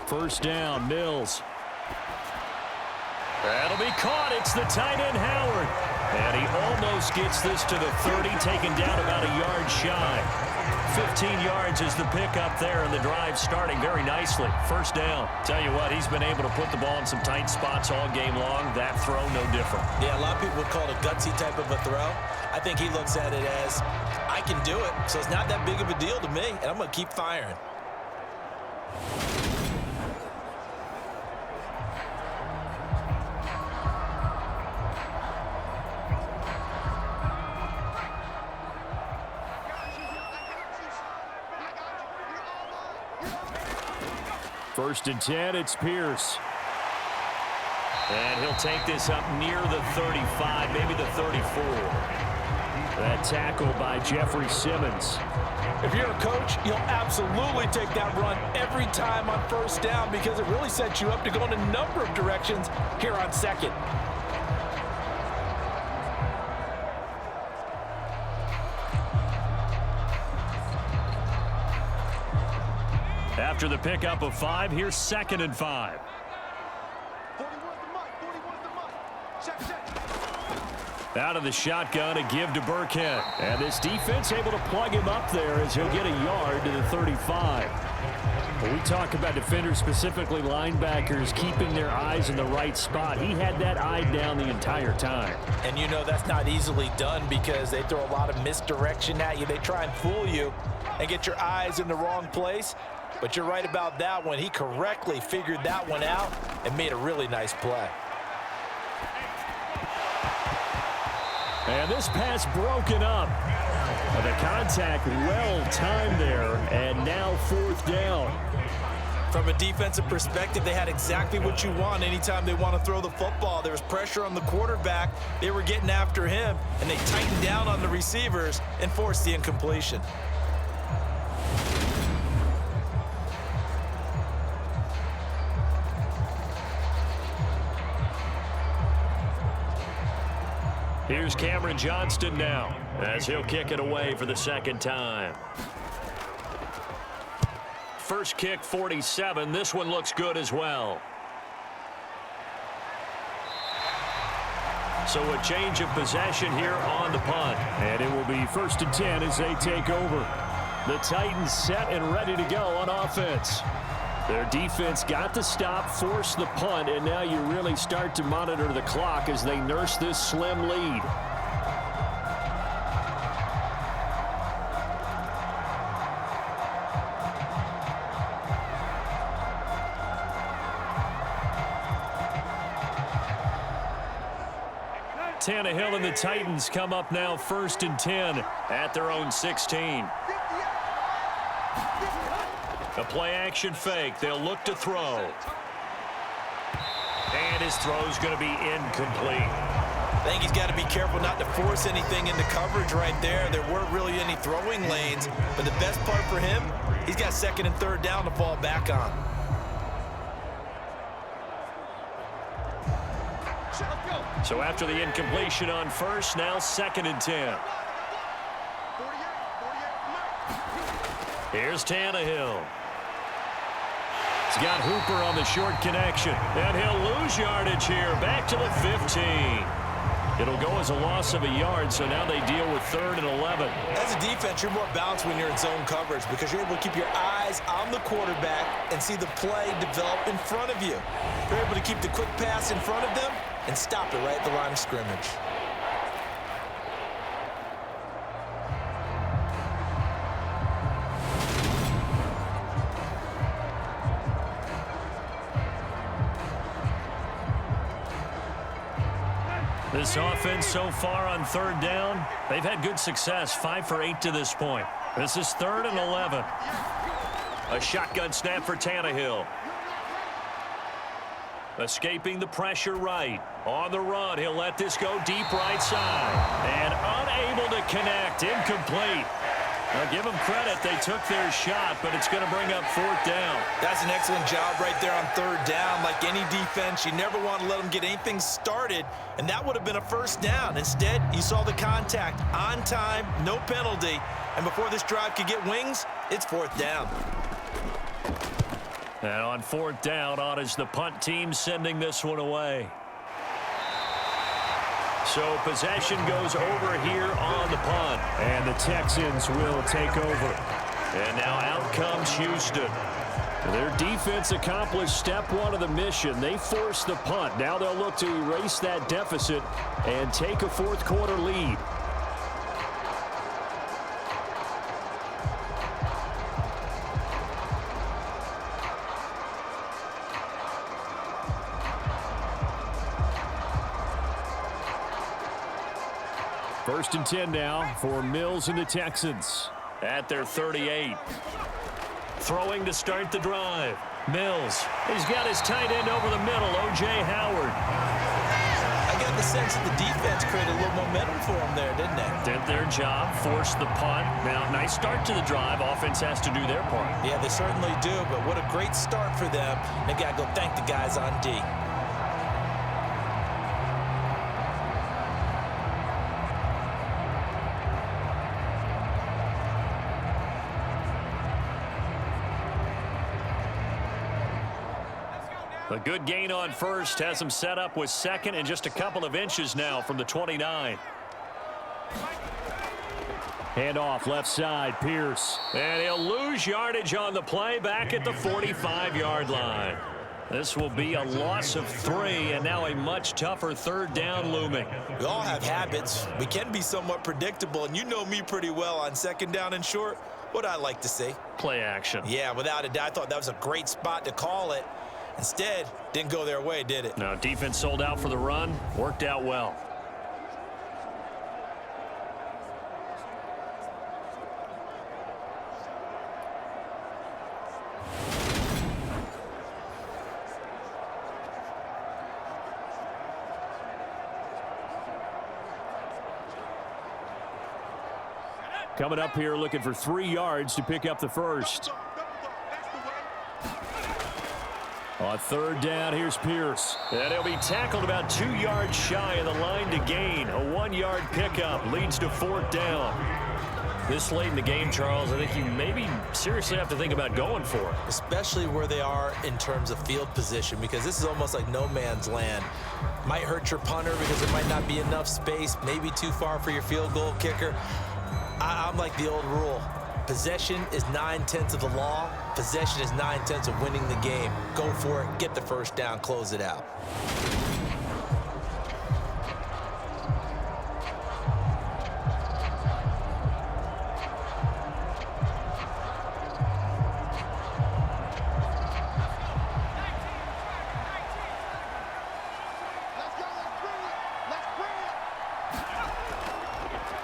First down, Mills. That'll be caught. It's the tight end, Howard. And he almost gets this to the 30, taken down about a yard shy. 15 yards is the pickup there, and the drive starting very nicely. First down. Tell you what, he's been able to put the ball in some tight spots all game long. That throw, no different. Yeah, a lot of people would call it a gutsy type of a throw. I think he looks at it as, I can do it, so it's not that big of a deal to me, and I'm going to keep firing. First and 10, it's Pierce. And he'll take this up near the 35, maybe the 34. That tackle by Jeffrey Simmons. If you're a coach, you'll absolutely take that run every time on first down because it really sets you up to go in a number of directions here on second. After the pickup of 5, here's 2nd and 5. Out of the shotgun, a give to Burkhead. And this defense able to plug him up there as he'll get a yard to the 35. When we talk about defenders, specifically linebackers, keeping their eyes in the right spot, he had that eye down the entire time. And you know that's not easily done because they throw a lot of misdirection at you. They try and fool you and get your eyes in the wrong place. But you're right about that one. He correctly figured that one out and made a really nice play. And this pass broken up. The contact well timed there, and now 4th down. From a defensive perspective, they had exactly what you want anytime they want to throw the football. There was pressure on the quarterback. They were getting after him, and they tightened down on the receivers and forced the incompletion. Here's Cameron Johnston now as he'll kick it away for the 2nd time. First kick, 47. This one looks good as well. So a change of possession here on the punt. And it will be 1st and 10 as they take over. The Titans set and ready to go on offense. Their defense got the stop, forced the punt, and now you really start to monitor the clock as they nurse this slim lead. Tannehill and the Titans come up now 1st and 10 at their own 16. A play-action fake. They'll look to throw. And his throw's going to be incomplete. I think he's got to be careful not to force anything into coverage right there. There weren't really any throwing lanes, but the best part for him, he's got 2nd and 3rd down to fall back on. So after the incompletion on 1st, now 2nd and 10. Here's Tannehill. He's got Hooper on the short connection, and he'll lose yardage here, back to the 15. It'll go as a loss of a yard, so now they deal with 3rd and 11. As a defense, you're more balanced when you're in zone coverage because you're able to keep your eyes on the quarterback and see the play develop in front of you. You're able to keep the quick pass in front of them and stop it right at the line of scrimmage. This offense so far on 3rd down, they've had good success, 5 for 8 to this point. This is 3rd and 11. A shotgun snap for Tannehill. Escaping the pressure right. On the run, he'll let this go deep right side. And unable to connect, incomplete. Now give them credit, they took their shot, but it's going to bring up 4th down. That's an excellent job right there on 3rd down. Like any defense, you never want to let them get anything started, and that would have been a 1st down. Instead, you saw the contact on time, no penalty, and before this drive could get wings, it's 4th down. And on 4th down, on is the punt team sending this one away. So possession goes over here on the punt. And the Texans will take over. And now out comes Houston. Their defense accomplished step 1 of the mission. They forced the punt. Now they'll look to erase that deficit and take a 4th quarter lead. First and 10 now for Mills and the Texans. At their 38. Throwing to start the drive. Mills. He's got his tight end over the middle, O.J. Howard. I got the sense that the defense created a little momentum for them there, didn't they? Did their job, forced the punt. Now, nice start to the drive. Offense has to do their part. Yeah, they certainly do, but what a great start for them. They got to go thank the guys on D. A good gain on 1st has him set up with 2nd and just a couple of inches now from the 29. Handoff left side, Pierce. And he'll lose yardage on the play back at the 45-yard line. This will be a loss of 3 and now a much tougher 3rd down looming. We all have habits. We can be somewhat predictable, and you know me pretty well on 2nd down and short. What I like to see. Play action. Yeah, without a doubt. I thought that was a great spot to call it. Instead, didn't go their way, did it? No, defense sold out for the run. Worked out well. Coming up here looking for 3 yards to pick up the 1st. On 3rd down, here's Pierce. And he'll be tackled about 2 yards shy of the line to gain. A 1-yard pickup leads to 4th down. This late in the game, Charles, I think you maybe seriously have to think about going for it. Especially where they are in terms of field position, because this is almost like no man's land. Might hurt your punter because there might not be enough space, maybe too far for your field goal kicker. I'm like the old rule. Possession is 9/10 of the law. Possession is 9/10 of winning the game. Go for it, get the 1st down, close it out.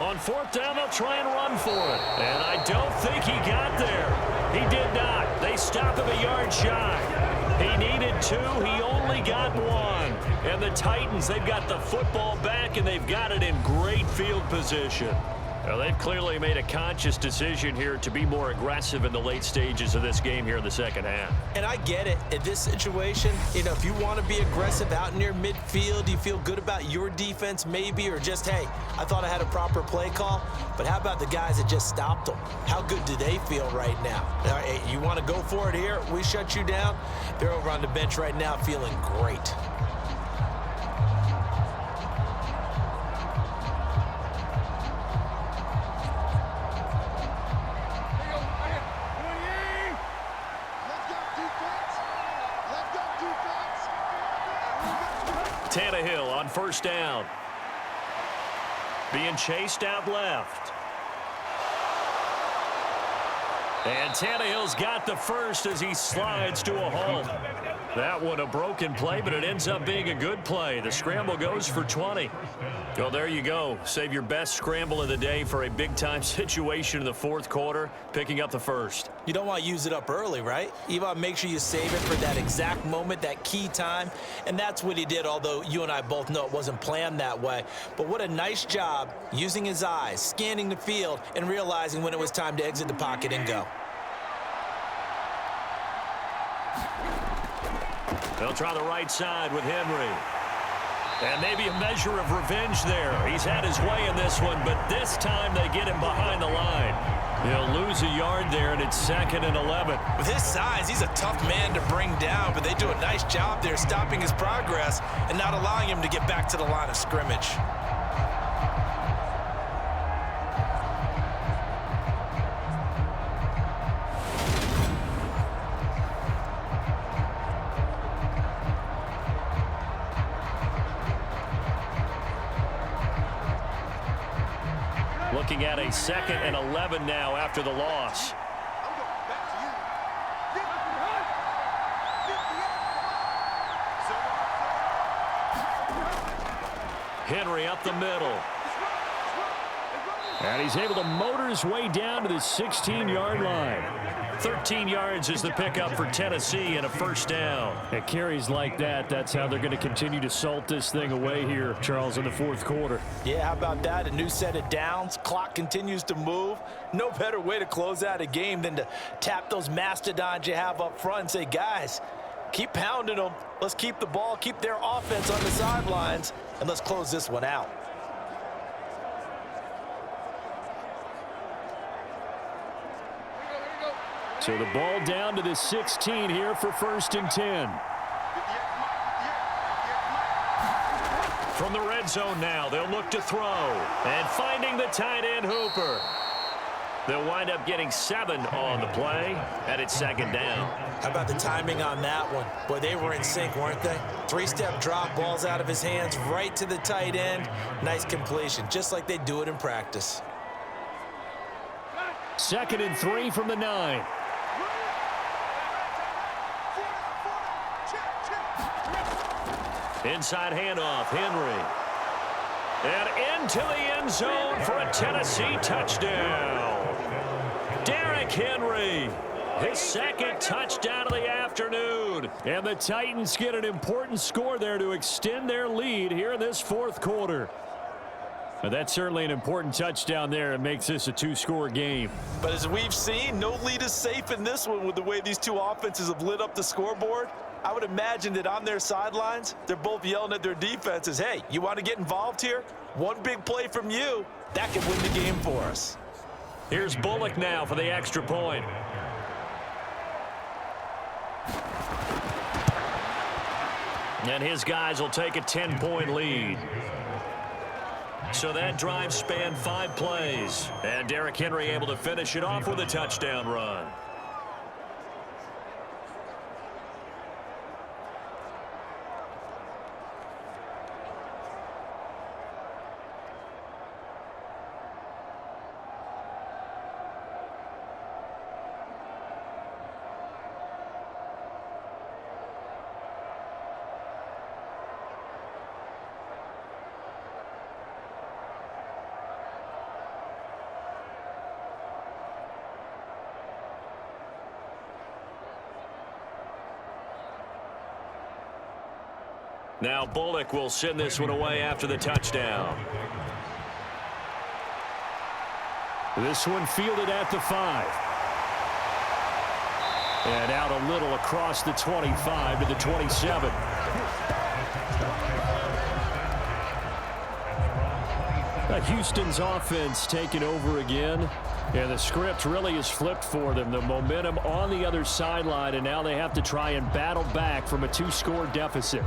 On fourth down, they'll try and run for it. And I don't think he got there. He did not. They stop him a yard shy. He needed 2. He only got 1. And the Titans, they've got the football back, and they've got it in great field position. Well, they've clearly made a conscious decision here to be more aggressive in the late stages of this game here in the second half. And I get it. In this situation, if you want to be aggressive out near midfield, you feel good about your defense maybe, or just, hey, I thought I had a proper play call. But how about the guys that just stopped them? How good do they feel right now? Hey, you want to go for it here? We shut you down? They're over on the bench right now feeling great. Tannehill on first down. Being chased out left. And Tannehill's got the first as he slides to a halt. That one a broken play, but it ends up being a good play. The scramble goes for 20. Well, there you go. Save your best scramble of the day for a big-time situation in the fourth quarter, picking up the first. You don't want to use it up early, right? You want to make sure you save it for that exact moment, that key time. And that's what he did, although you and I both know it wasn't planned that way. But what a nice job using his eyes, scanning the field, and realizing when it was time to exit the pocket and go. They'll try the right side with Henry. And maybe a measure of revenge there. He's had his way in this one, but this time they get him behind the line. He'll lose a yard there, and it's 2nd and 11. With his size, he's a tough man to bring down, but they do a nice job there stopping his progress and not allowing him to get back to the line of scrimmage. Looking at a 2nd and 11 now after the loss. Henry up the middle. And he's able to motor his way down to the 16-yard line. 13 yards is the pickup for Tennessee and a first down. At carries like that, that's how they're going to continue to salt this thing away here, Charles, in the fourth quarter. Yeah, how about that? A new set of downs. Clock continues to move. No better way to close out a game than to tap those mastodons you have up front and say, guys, keep pounding them. Let's keep the ball, keep their offense on the sidelines, and let's close this one out. So the ball down to the 16 here for 1st and 10. From the red zone now, they'll look to throw. And finding the tight end Hooper. They'll wind up getting 7 on the play, and it's 2nd down. How about the timing on that one? Boy, they were in sync, weren't they? 3-step drop, balls out of his hands, right to the tight end. Nice completion, just like they do it in practice. 2nd and 3 from the 9. Inside handoff, Henry. And into the end zone for a Tennessee touchdown. Derrick Henry, his 2nd touchdown of the afternoon. And the Titans get an important score there to extend their lead here in this fourth quarter. Now, that's certainly an important touchdown there. It makes this a 2-score game. But as we've seen, no lead is safe in this one with the way these two offenses have lit up the scoreboard. I would imagine that on their sidelines, they're both yelling at their defenses, hey, you want to get involved here? One big play from you, that could win the game for us. Here's Bullock now for the extra point. And his guys will take a 10-point lead. So that drive spanned 5 plays. And Derrick Henry able to finish it off with a touchdown run. Now Bullock will send this one away after the touchdown. This one fielded at the 5. And out a little across the 25 to the 27. Houston's offense taking over again. And the script really is flipped for them. The momentum on the other sideline, and now they have to try and battle back from a 2-score deficit.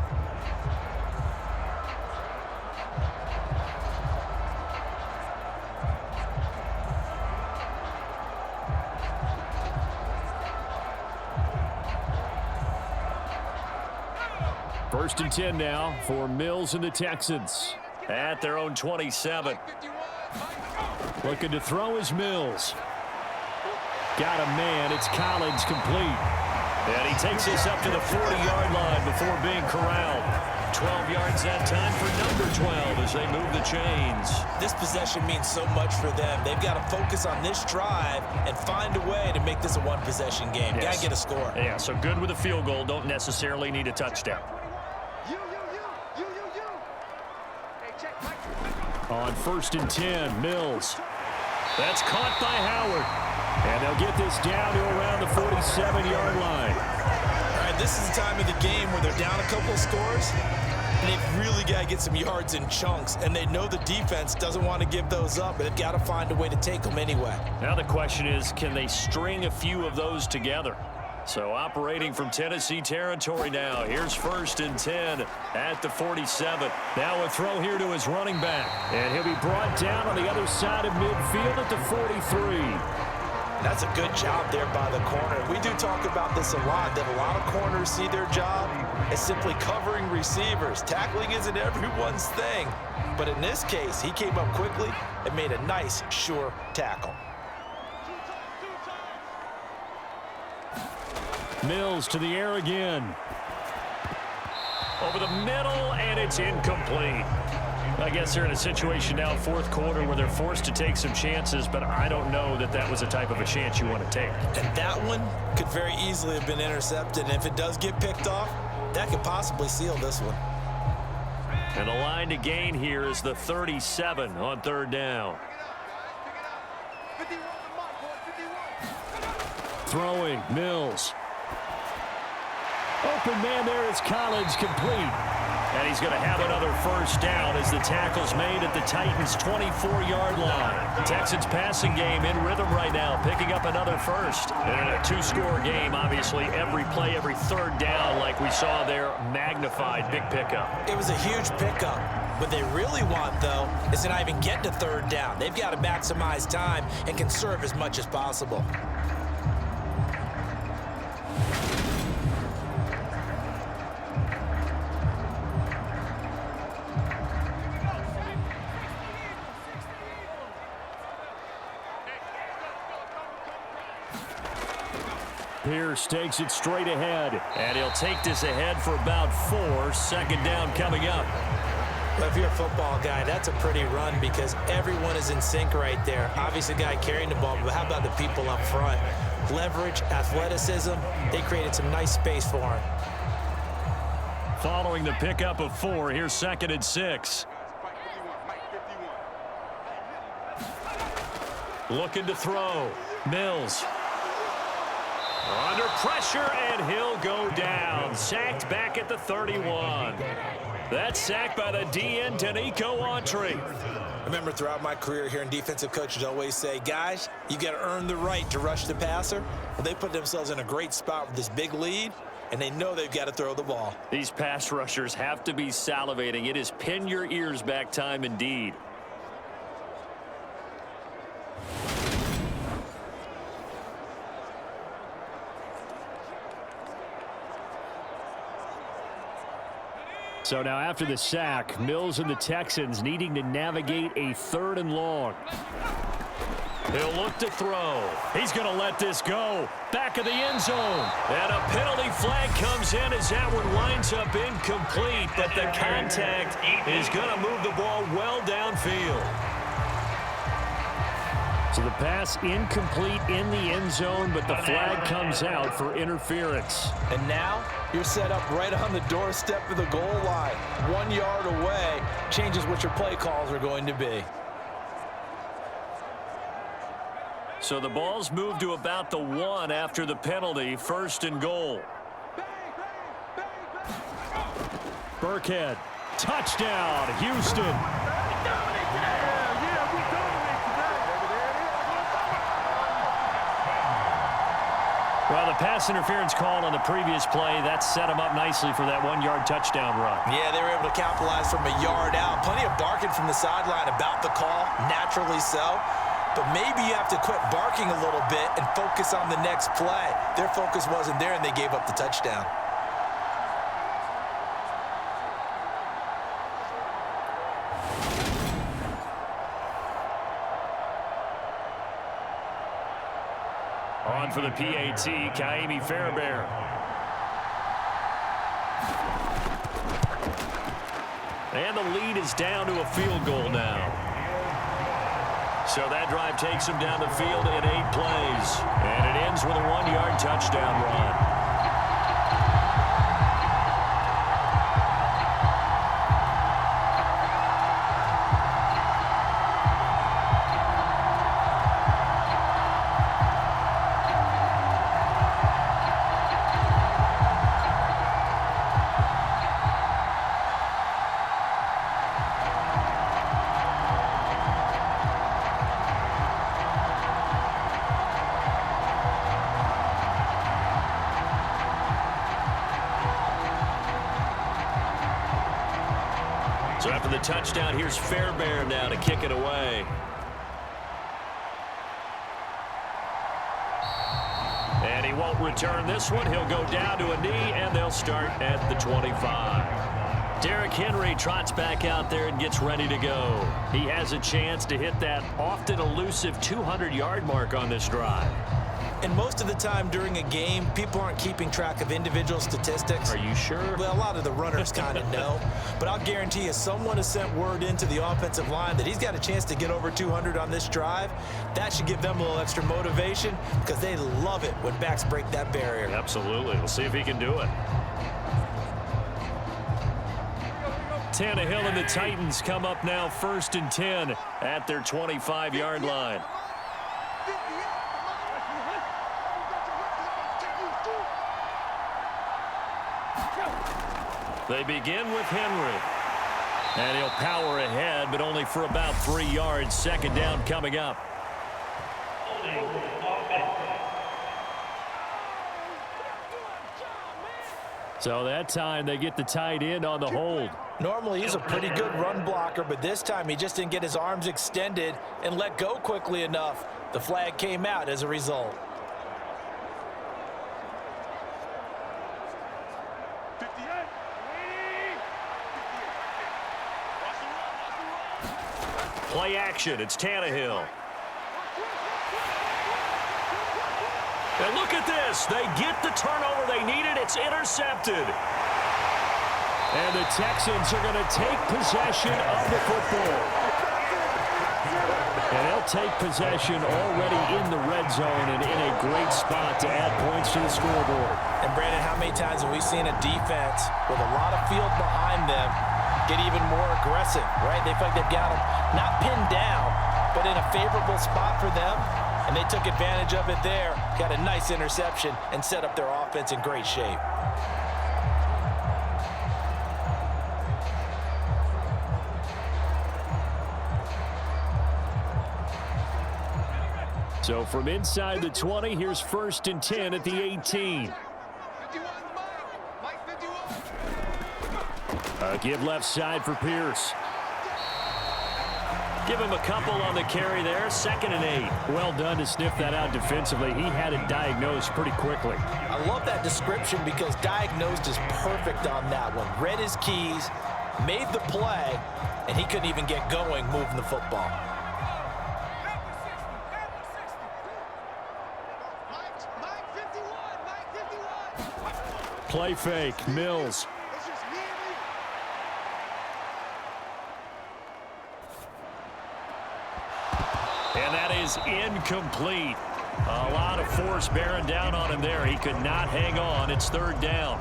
First and 10 now for Mills and the Texans. At their own 27. Looking to throw is Mills. Got a man. It's Collins, complete. And he takes this up to the 40-yard line before being corralled. 12 yards that time for number 12 as they move the chains. This possession means so much for them. They've got to focus on this drive and find a way to make this a one-possession game. Yes. Got to get a score. Yeah, so good with a field goal. Don't necessarily need a touchdown. On first and 10, Mills. That's caught by Howard. And they'll get this down to around the 47-yard line. All right, this is the time of the game where they're down a couple of scores, and they've really got to get some yards in chunks, and they know the defense doesn't want to give those up, but they've got to find a way to take them anyway. Now the question is, can they string a few of those together? So operating from Tennessee territory now. Here's first and 10 at the 47. Now a throw here to his running back. And he'll be brought down on the other side of midfield at the 43. That's a good job there by the corner. We do talk about this a lot, that a lot of corners see their job as simply covering receivers. Tackling isn't everyone's thing. But in this case, he came up quickly and made a nice, sure tackle. Mills to the air again. Over the middle, and it's incomplete. I guess they're in a situation now, fourth quarter, where they're forced to take some chances, but I don't know that that was the type of a chance you want to take. And that one could very easily have been intercepted, and if it does get picked off, that could possibly seal this one. And the line to gain here is the 37 on third down. Throwing, Mills. Open man there is Collins, complete. And he's going to have another first down as the tackle's made at the Titans' 24-yard line. Texans passing game in rhythm right now, picking up another first. And in a 2-score game, obviously, every play, every third down, like we saw there, magnified, big pickup. It was a huge pickup. What they really want, though, is to not even get to third down. They've got to maximize time and conserve as much as possible. Pierce takes it straight ahead. And he'll take this ahead for about 4. Second down coming up. Well, if you're a football guy, that's a pretty run because everyone is in sync right there. Obviously, the guy carrying the ball, but how about the people up front? Leverage, athleticism, they created some nice space for him. Following the pickup of 4, here's second and 6. Looking to throw. Mills. Under pressure, and he'll go down. Sacked back at the 31. That's sacked by the DN, Danico Autry. I remember throughout my career hearing defensive coaches always say, guys, you got to earn the right to rush the passer. Well, they put themselves in a great spot with this big lead, and they know they've got to throw the ball. These pass rushers have to be salivating. It is pin your ears back time indeed. So now after the sack, Mills and the Texans needing to navigate a 3rd and long. He'll look to throw. He's going to let this go. Back of the end zone. And a penalty flag comes in as that one winds up incomplete, but the contact is going to move the ball well downfield. So the pass incomplete in the end zone, but the flag comes out for interference. And now you're set up right on the doorstep of the goal line. 1 yard away changes what your play calls are going to be. So the ball's moved to about the 1 after the penalty. 1st and goal. Burkhead. Touchdown, Houston. Well, the pass interference call on the previous play, that set him up nicely for that 1-yard touchdown run. Yeah, they were able to capitalize from a yard out. Plenty of barking from the sideline about the call, naturally so. But maybe you have to quit barking a little bit and focus on the next play. Their focus wasn't there, and they gave up the touchdown. On for the PAT, Kaimi Fairbairn. And the lead is down to a field goal now. So that drive takes him down the field in 8 plays. And it ends with a 1-yard touchdown run. So after the touchdown, here's Fairbairn now to kick it away. And he won't return this one. He'll go down to a knee, and they'll start at the 25. Derrick Henry trots back out there and gets ready to go. He has a chance to hit that often elusive 200-yard mark on this drive. And most of the time during a game, people aren't keeping track of individual statistics. Are you sure? Well, a lot of the runners kind of know. But I'll guarantee you, someone has sent word into the offensive line that he's got a chance to get over 200 on this drive. That should give them a little extra motivation because they love it when backs break that barrier. Absolutely. We'll see if he can do it. Tannehill and the Titans come up now 1st and 10 at their 25-yard line. They begin with Henry. And he'll power ahead, but only for about 3 yards. 2nd down coming up. So that time they get the tight end on the hold. Normally he's a pretty good run blocker, but this time he just didn't get his arms extended and let go quickly enough. The flag came out as a result. Play action. It's Tannehill. And look at this. They get the turnover they needed. It's intercepted. And the Texans are going to take possession of the football. And they'll take possession already in the red zone and in a great spot to add points to the scoreboard. And Brandon, how many times have we seen a defense with a lot of field behind them get even more aggressive, right? They feel like they've got them not pinned down, but in a favorable spot for them, and they took advantage of it there, got a nice interception, and set up their offense in great shape. So from inside the 20, here's 1st and 10 at the 18. Give left side for Pierce. Give him a couple on the carry there. 2nd and 8. Well done to sniff that out defensively. He had it diagnosed pretty quickly. I love that description because diagnosed is perfect on that one. Read his keys, made the play, and he couldn't even get going moving the football. Play fake. Mills. And that is incomplete. A lot of force bearing down on him there. He could not hang on. It's third down.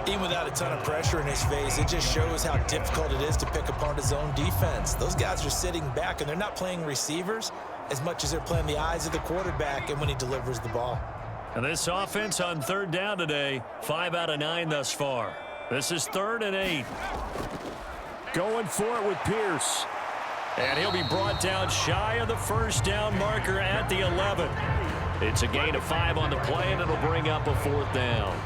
Even without a ton of pressure in his face, it just shows how difficult it is to pick apart his own defense. Those guys are sitting back, and they're not playing receivers as much as they're playing the eyes of the quarterback and when he delivers the ball. And this offense on third down today, 5 out of 9 thus far. This is 3rd and 8. Going for it with Pierce. And he'll be brought down shy of the first down marker at the 11. It's a gain of 5 on the play, and it'll bring up a 4th down.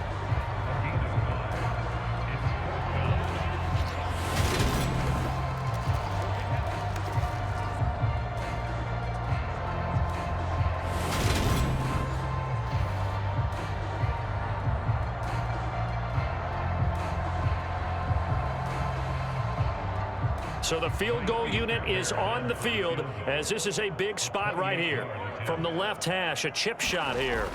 So the field goal unit is on the field as this is a big spot right here. From the left hash, a chip shot here.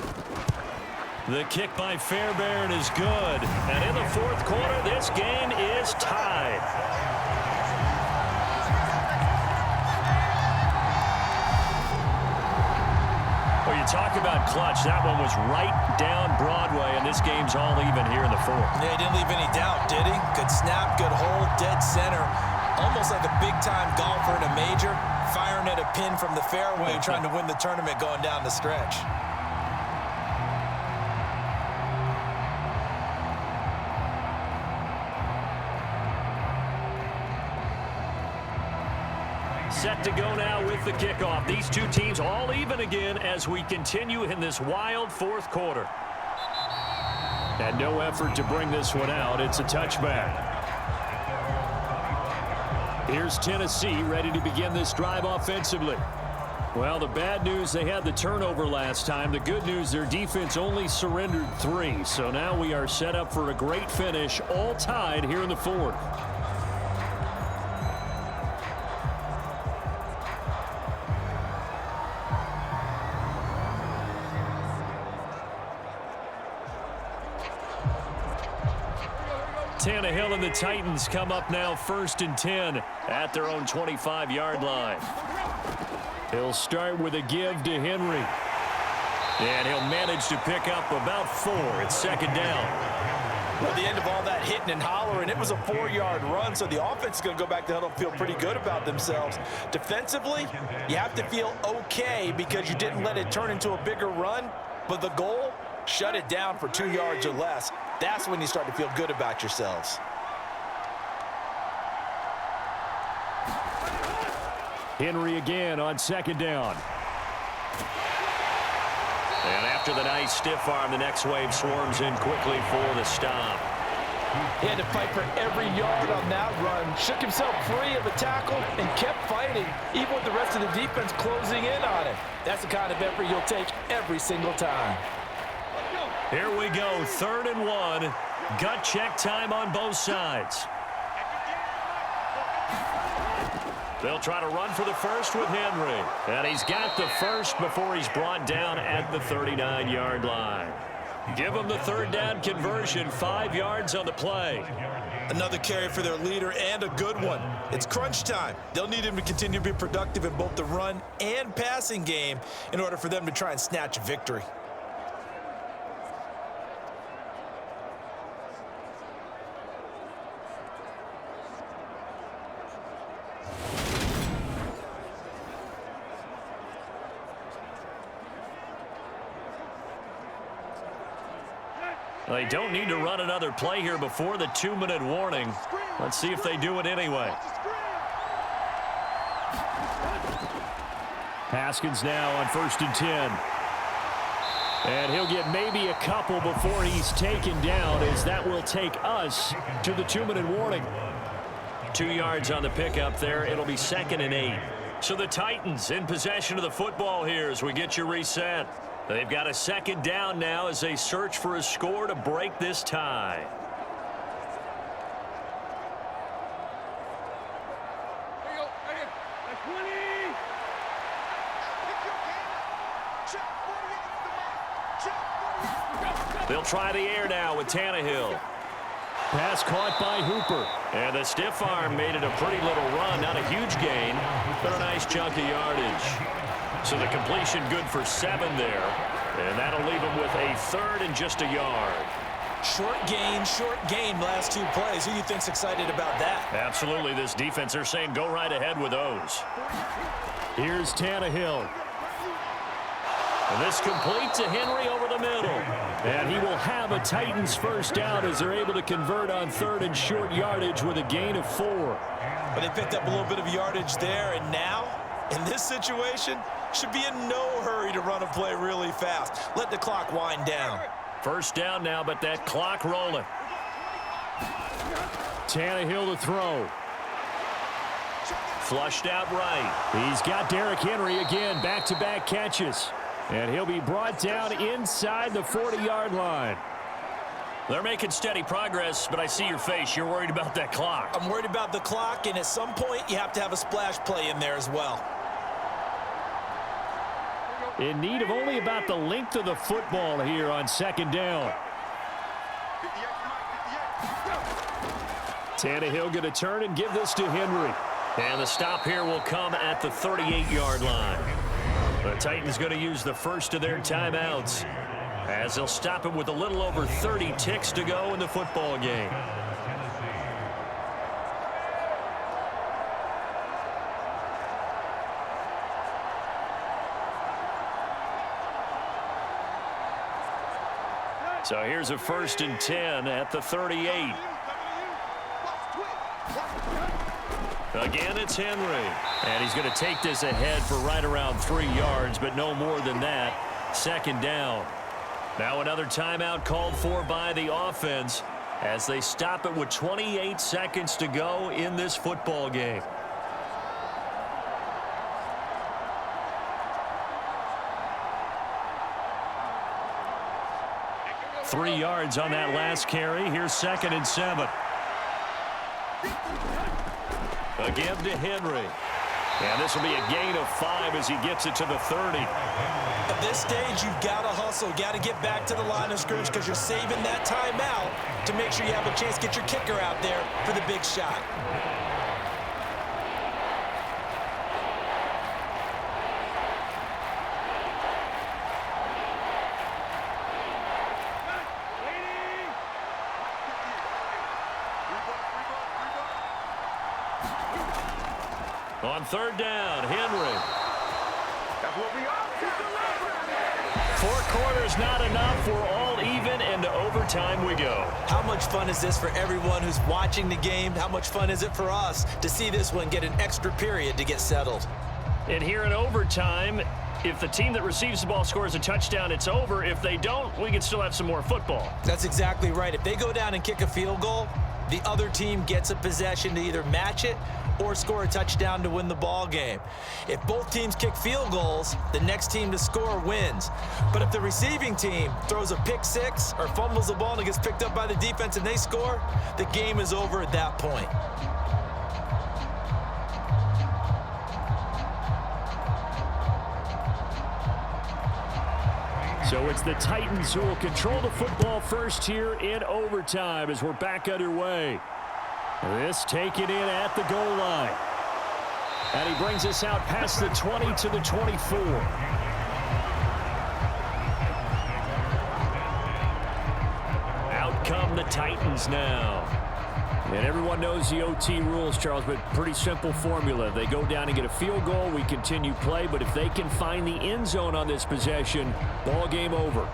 The kick by Fairbairn is good. And in the 4th quarter, this game is tied. Well, you talk about clutch. That one was right down Broadway, and this game's all even here in the 4th. Yeah, he didn't leave any doubt, did he? Good snap, good hold, dead center. Almost like a big-time golfer in a major, firing at a pin from the fairway, trying to win the tournament going down the stretch. Set to go now with the kickoff. These two teams all even again as we continue in this wild 4th quarter. And no effort to bring this one out. It's a touchback. Here's Tennessee ready to begin this drive offensively. Well, the bad news, they had the turnover last time. The good news, their defense only surrendered 3. So now we are set up for a great finish, all tied here in the 4th. Tannehill and the Titans come up now 1st and 10 at their own 25-yard line. He'll start with a give to Henry. And he'll manage to pick up about 4. It's 2nd down. At the end of all that hitting and hollering, it was a 4-yard run, so the offense is going to go back to huddle and feel pretty good about themselves. Defensively, you have to feel okay because you didn't let it turn into a bigger run, but the goal, shut it down for 2 yards or less. That's when you start to feel good about yourselves. Henry again on 2nd down. And after the nice stiff arm, the next wave swarms in quickly for the stop. He had to fight for every yard on that run. Shook himself free of a tackle and kept fighting, even with the rest of the defense closing in on him. That's the kind of effort you'll take every single time. Here we go, 3rd and 1. Gut check time on both sides. They'll try to run for the first with Henry. And he's got the first before he's brought down at the 39-yard line. Give them the 3rd down conversion, 5 yards on the play. Another carry for their leader and a good one. It's crunch time. They'll need him to continue to be productive in both the run and passing game in order for them to try and snatch a victory. They don't need to run another play here before the 2-minute warning. Let's see if they do it anyway. Haskins now on 1st and 10. And he'll get maybe a couple before he's taken down, as that will take us to the 2-minute warning. 2 yards on the pickup there. It'll be 2nd and 8. So the Titans in possession of the football here as we get you reset. They've got a 2nd down now as they search for a score to break this tie. They'll try the air now with Tannehill. Pass caught by Hooper. And the stiff arm made it a pretty little run. Not a huge gain, but a nice chunk of yardage. So the completion good for 7 there. And that'll leave him with a 3rd and just a yard. Short gain last 2 plays. Who do you think's excited about that? Absolutely. This defense, they're saying go right ahead with those. Here's Tannehill. And this complete to Henry over the middle. And he will have a Titans first down as they're able to convert on 3rd and short yardage with a gain of 4. But they picked up a little bit of yardage there, and now, in this situation, should be in no hurry to run a play really fast. Let the clock wind down. First down now, but that clock rolling. Tannehill to throw. Flushed out right. He's got Derrick Henry again, back-to-back catches. And he'll be brought down inside the 40-yard line. They're making steady progress, but I see your face. You're worried about that clock. I'm worried about the clock, and at some point, you have to have a splash play in there as well. In need of only about the length of the football here on 2nd down. Tannehill going to turn and give this to Henry. And the stop here will come at the 38-yard line. The Titans going to use the first of their timeouts as they'll stop it with a little over 30 ticks to go in the football game. So here's a 1st and 10 at the 38. Again, it's Henry. And he's going to take this ahead for right around 3 yards, but no more than that. 2nd down. Now another timeout called for by the offense as they stop it with 28 seconds to go in this football game. Three yards on that last carry. Here's 2nd and 7. Again to Henry. And this will be a gain of 5 as he gets it to the 30. At this stage, you've got to hustle, got to get back to the line of scrimmage because you're saving that timeout to make sure you have a chance to get your kicker out there for the big shot. On 3rd down, Henry. That's what we are. 4 quarters not enough. We're all even, and to overtime we go. How much fun is this for everyone who's watching the game? How much fun is it for us to see this one get an extra period to get settled? And here in overtime, if the team that receives the ball scores a touchdown, it's over. If they don't, we can still have some more football. That's exactly right. If they go down and kick a field goal, the other team gets a possession to either match it or score a touchdown to win the ball game. If both teams kick field goals, the next team to score wins. But if the receiving team throws a pick six or fumbles the ball and it gets picked up by the defense and they score, the game is over at that point. So it's the Titans who will control the football first here in overtime as we're back underway. This taken in at the goal line. And he brings us out past the 20 to the 24. Out come the Titans now. And everyone knows the OT rules, Charles, but pretty simple formula. They go down and get a field goal, we continue play, but if they can find the end zone on this possession, ball game over.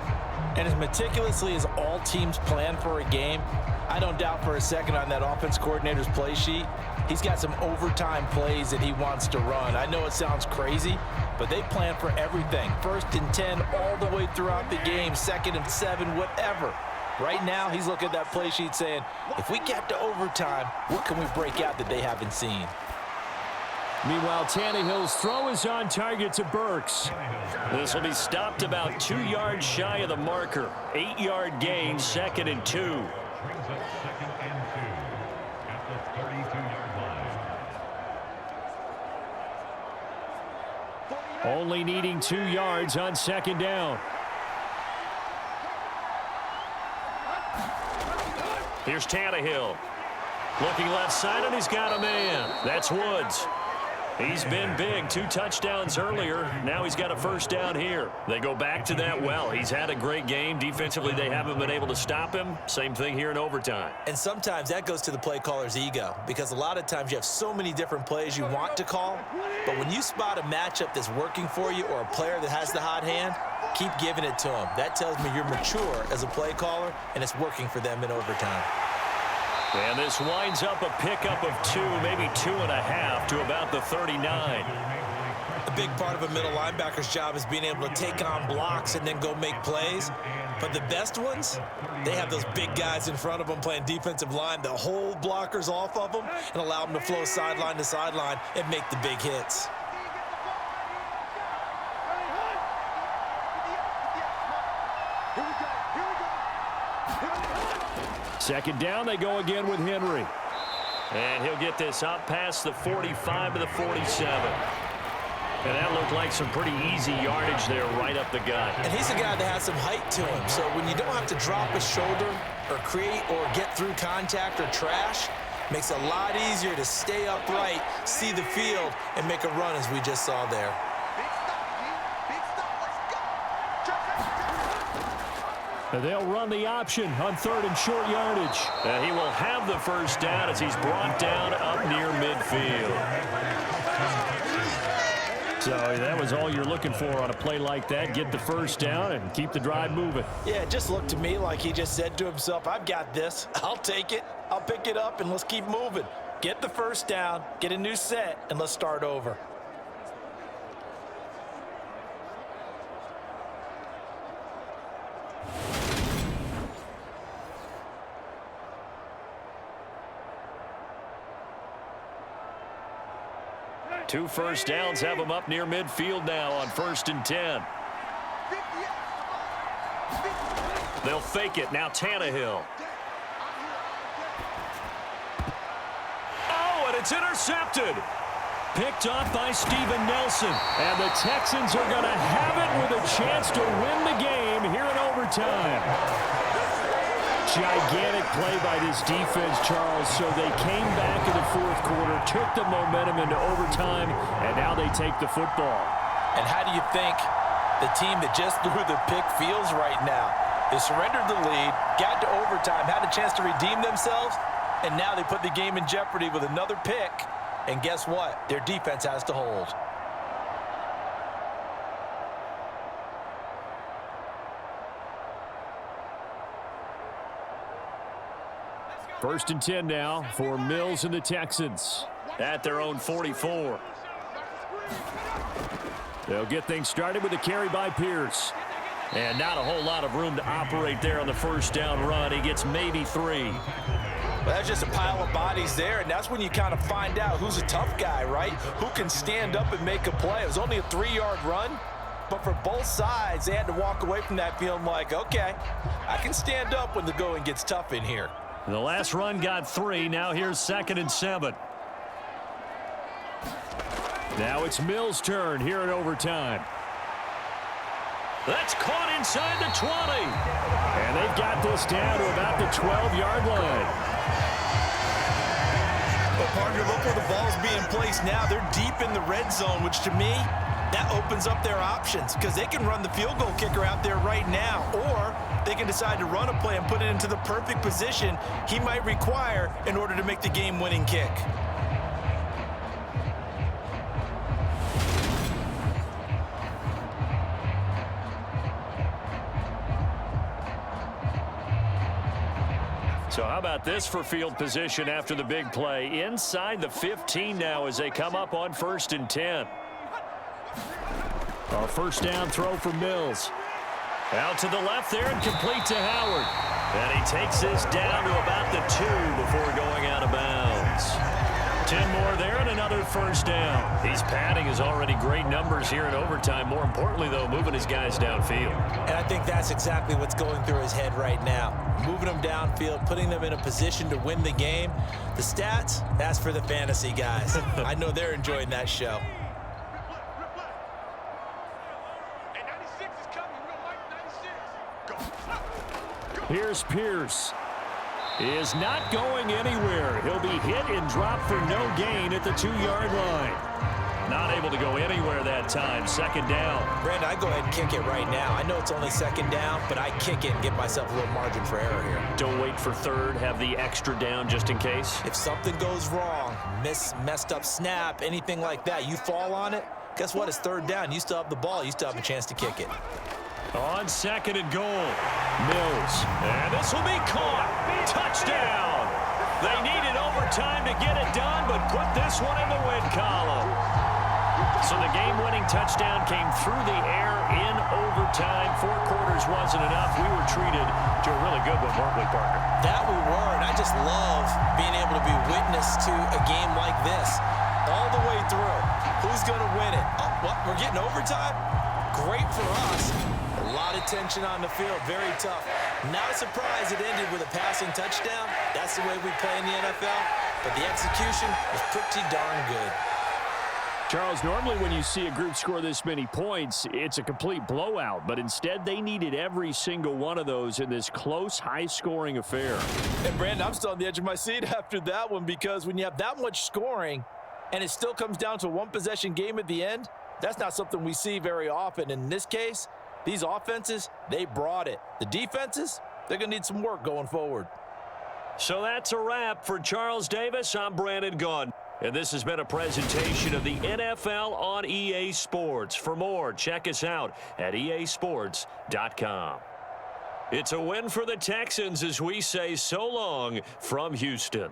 And as meticulously as all teams plan for a game, I don't doubt for a second on that offense coordinator's play sheet, he's got some overtime plays that he wants to run. I know it sounds crazy, but they plan for everything. 1st and 10 all the way throughout the game, 2nd and 7, whatever. Right now, he's looking at that play sheet saying, if we get to overtime, what can we break out that they haven't seen? Meanwhile, Tannehill's throw is on target to Burks. This will be stopped about 2 yards shy of the marker. 8-yard gain, 2nd and 2. Only needing 2 yards on 2nd down. Here's Tannehill. Looking left side, and he's got a man. That's Woods. He's been big. 2 touchdowns earlier. Now he's got a first down here. They go back to that well. He's had a great game. Defensively, they haven't been able to stop him. Same thing here in overtime. And sometimes that goes to the play caller's ego, because a lot of times you have so many different plays you want to call, but when you spot a matchup that's working for you or a player that has the hot hand, keep giving it to him. That tells me you're mature as a play caller, and it's working for them in overtime. And this winds up a pickup of 2, maybe 2.5 to about the 39. A big part of a middle linebacker's job is being able to take on blocks and then go make plays. But the best ones, they have those big guys in front of them playing defensive line that hold blockers off of them and allow them to flow sideline to sideline and make the big hits. Second down, they go again with Henry. And he'll get this up past the 45 to the 47. And that looked like some pretty easy yardage there right up the gut. And he's a guy that has some height to him. So when you don't have to drop a shoulder or create or get through contact or trash, makes it a lot easier to stay upright, see the field, and make a run as we just saw there. They'll run the option on 3rd and short yardage. And he will have the first down as he's brought down up near midfield. So that was all you're looking for on a play like that. Get the first down and keep the drive moving. Yeah, it just looked to me like he just said to himself, I've got this. I'll take it. I'll pick it up, and let's keep moving. Get the first down, get a new set, and let's start over. Two first downs have him up near midfield now on 1st and 10. They'll fake it. Now Tannehill. Oh, and it's intercepted. Picked off by Steven Nelson. And the Texans are going to have it with a chance to win the game here in overtime. Gigantic play by this defense, Charles. So they came back in the 4th quarter, took the momentum into overtime, and now they take the football. And how do you think the team that just threw the pick feels right now? They surrendered the lead, got to overtime, had a chance to redeem themselves, and now they put the game in jeopardy with another pick. And guess what? Their defense has to hold. First and 10 now for Mills and the Texans. At their own 44. They'll get things started with a carry by Pierce. And not a whole lot of room to operate there on the first down run. He gets maybe 3. Well, that's just a pile of bodies there, and that's when you kind of find out who's a tough guy, right? Who can stand up and make a play. It was only a 3-yard run, but for both sides, they had to walk away from that feeling like, okay, I can stand up when the going gets tough in here. The last run got 3. Now here's 2nd and 7. Now it's Mills' turn here in overtime. That's caught inside the 20. And they've got this down to about the 12-yard line. But partner, look where the ball's being placed now. They're deep in the red zone, which to me, that opens up their options because they can run the field goal kicker out there right now, or they can decide to run a play and put it into the perfect position he might require in order to make the game-winning kick. So how about this for field position after the big play? Inside the 15 now as they come up on 1st and 10. A first down throw for Mills. Out to the left there and complete to Howard. And he takes this down to about the 2 before going out of bounds. 10 more there and another first down. He's padding his already great numbers here in overtime. More importantly, though, moving his guys downfield. And I think that's exactly what's going through his head right now. Moving them downfield, putting them in a position to win the game. The stats, that's for the fantasy guys. I know they're enjoying that show. Here's Pierce. is not going anywhere. He'll be hit and dropped for no gain at the 2-yard line. Not able to go anywhere that time. Second down. Brandon, I go ahead and kick it right now. I know it's only second down, but I kick it and give myself a little margin for error here. Don't wait for third. Have the extra down just in case. If something goes wrong, messed up snap, anything like that, you fall on it, guess what? It's third down. You still have the ball. You still have a chance to kick it. On second and goal, Mills. And this will be caught. Touchdown. They needed overtime to get it done, but put this one in the win column. So the game-winning touchdown came through the air in overtime. 4 quarters wasn't enough. We were treated to a really good one, weren't we, partner? That we were, and I just love being able to be witness to a game like this all the way through. Who's going to win it? Oh, what? We're getting overtime? Great for us. A lot of tension on the field. Very tough. Not a surprise it ended with a passing touchdown. That's the way we play in the NFL. But the execution was pretty darn good. Charles, normally when you see a group score this many points, it's a complete blowout. But instead, they needed every single one of those in this close, high-scoring affair. And, Brandon, I'm still on the edge of my seat after that one because when you have that much scoring and it still comes down to a one-possession game at the end, that's not something we see very often. In this case, these offenses, they brought it. The defenses, they're going to need some work going forward. So that's a wrap for Charles Davis. I'm Brandon Gaudin. And this has been a presentation of the NFL on EA Sports. For more, check us out at easports.com. It's a win for the Texans as we say so long from Houston.